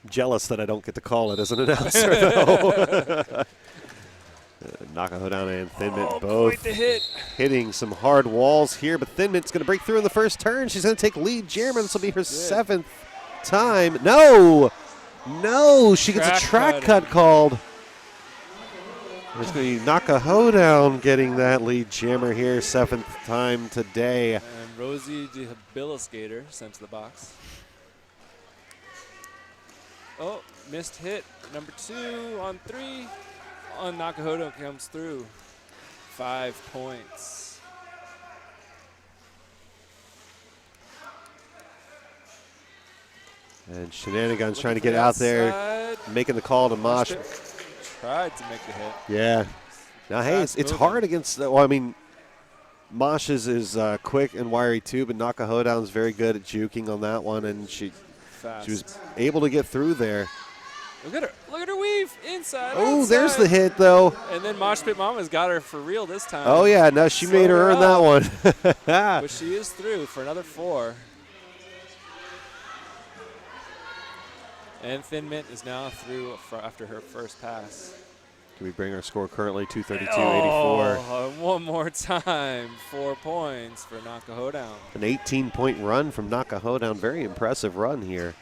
Jealous that I don't get to call it as an announcer, though. Knock a hoe down and Thin Mint both hitting some hard walls here, but Thin Mint's going to break through in the first turn. She's going to take lead jammer. This will be her 7th time. No, she gets a track cut called. There's going to be Knock a hoe down getting that lead jammer here, 7th time today. And Rosie Debiliskater sent to the box. Oh, missed hit. Number 2 on 3. On Nakahodo comes through. 5 points. And Shenanigans trying to get out there, making the call to Mosh. Tried to make the hit. Yeah. Now, hey, it's hard against, Mosh is quick and wiry too, but Knock a hoe down is very good at juking on that one, and she was able to get through there. Look at her weave inside. Oh, outside. there's the hit though. And then Mosh Pit Mama's got her for real this time. Oh yeah, no, she made her earn that one. But she is through for another 4. And Thin Mint is now through after her first pass. Can we bring our score currently 232-84? One more time. 4 points for Naka Hoedown. An 18-point run from Naka Hoedown. Very impressive run here.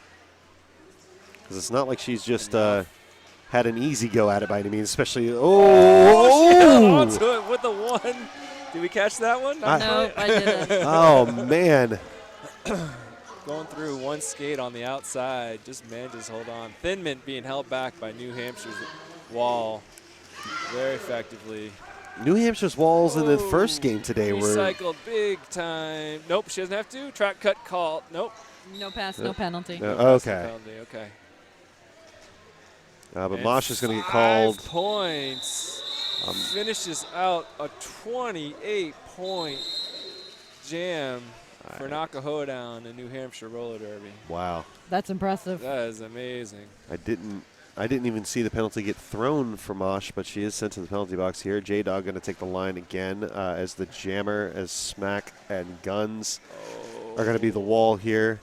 Because it's not like she's just had an easy go at it by any means, especially. She held onto it with the 1. Did we catch that one? No, I didn't. Oh, man. Going through one skate on the outside, just manages to hold on. Thin Mint being held back by New Hampshire's wall very effectively. New Hampshire's walls in the first game today were recycled big time. Nope, she doesn't have to. Track cut call. Nope. No pass, no penalty. No, No pass, no okay. penalty, okay. But Mosh is going to get called. 5 points. Finishes out a 28-point jam for Naka Hoedown in New Hampshire roller derby. Wow. That's impressive. That is amazing. I didn't even see the penalty get thrown for Mosh, but she is sent to the penalty box here. J-Dog going to take the line again as the jammer, as Smack and Guns are going to be the wall here.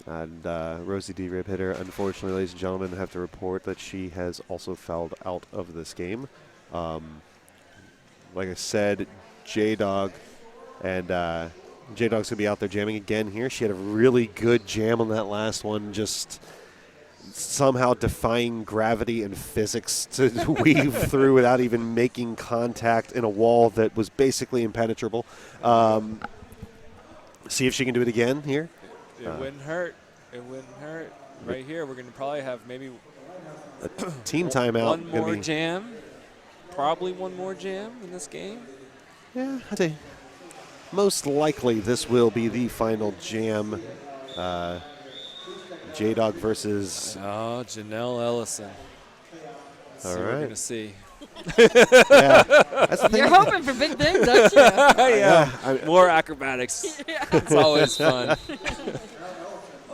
And Rosie D. Rib Hitter, unfortunately, ladies and gentlemen, have to report that she has also fouled out of this game. Like I said, J-Dog and J-Dog's going to be out there jamming again here. She had a really good jam on that last one, just somehow defying gravity and physics to weave through without even making contact in a wall that was basically impenetrable. See if she can do it again here. It wouldn't hurt. It wouldn't hurt. Right here, we're going to probably have maybe a team timeout. One more jam. Probably one more jam in this game. Yeah, I'd say most likely this will be the final jam. J-Dog versus... Oh, Janelle Ellison. All right. What we're going to see. Yeah, that's the thing. You're hoping for big things, aren't you? Yeah. More acrobatics. Yeah. It's always fun.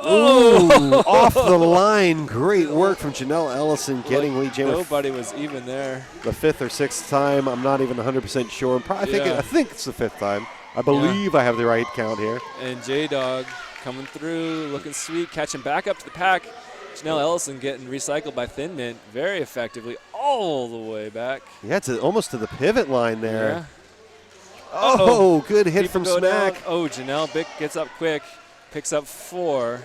Ooh, off the line. Great work from Janelle Ellison getting lead jam. Nobody was even there. The 5th or 6th time. I'm not even 100% sure. I think it's the 5th time. I believe I have the right count here. And J-Dog coming through, looking sweet, catching back up to the pack. Janelle Ellison getting recycled by Thin Mint very effectively all the way back. Yeah, almost to the pivot line there. Yeah. Oh, good hit People from go Smack. Down. Oh, Janelle Bick gets up quick, picks up 4,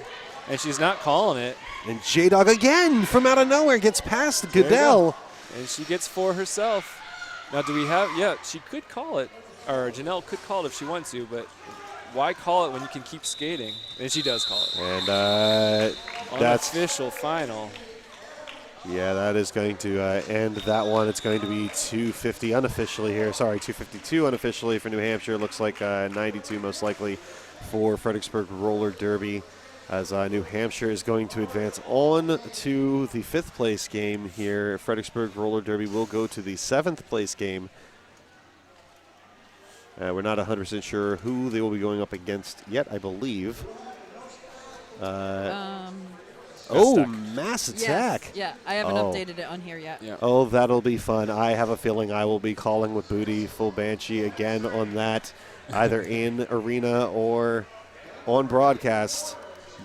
and she's not calling it. And J-Dog again from out of nowhere gets past Goodell. And she gets 4 herself. Now, do we have, she could call it, or Janelle could call it if she wants to, but why call it when you can keep skating? And she does call it. And that's official final. Yeah, that is going to end that one. It's going to be 250 unofficially here. Sorry, 252 unofficially for New Hampshire. Looks like 92 most likely for Fredericksburg roller derby, as New Hampshire is going to advance on to the 5th place game here. Fredericksburg roller derby will go to the 7th place game. We're not 100% sure who they will be going up against yet, I believe. Mass Attack. Yes. Yeah, I haven't updated it on here yet. Yeah. Oh, that'll be fun. I have a feeling I will be calling with Booty full Banshee again on that, either in arena or on broadcast.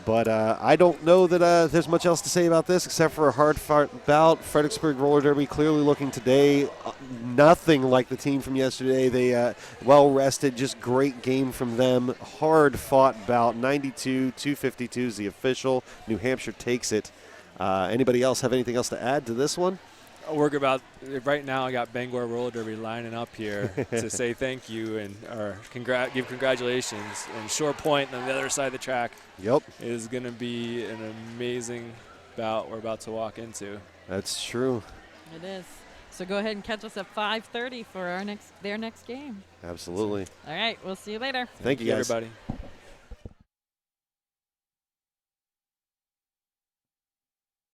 But I don't know that there's much else to say about this except for a hard-fought bout. Fredericksburg roller derby clearly looking today nothing like the team from yesterday. They well-rested, just great game from them. Hard-fought bout, 92-252 is the official. New Hampshire takes it. Anybody else have anything else to add to this one? Right now I got Bangor roller derby lining up here to say thank you and give congratulations. And Shore Point on the other side of the track is going to be an amazing bout we're about to walk into. That's true. It is. So go ahead and catch us at 5:30 for their next game. Absolutely. All right, we'll see you later. Thank you, guys. Everybody.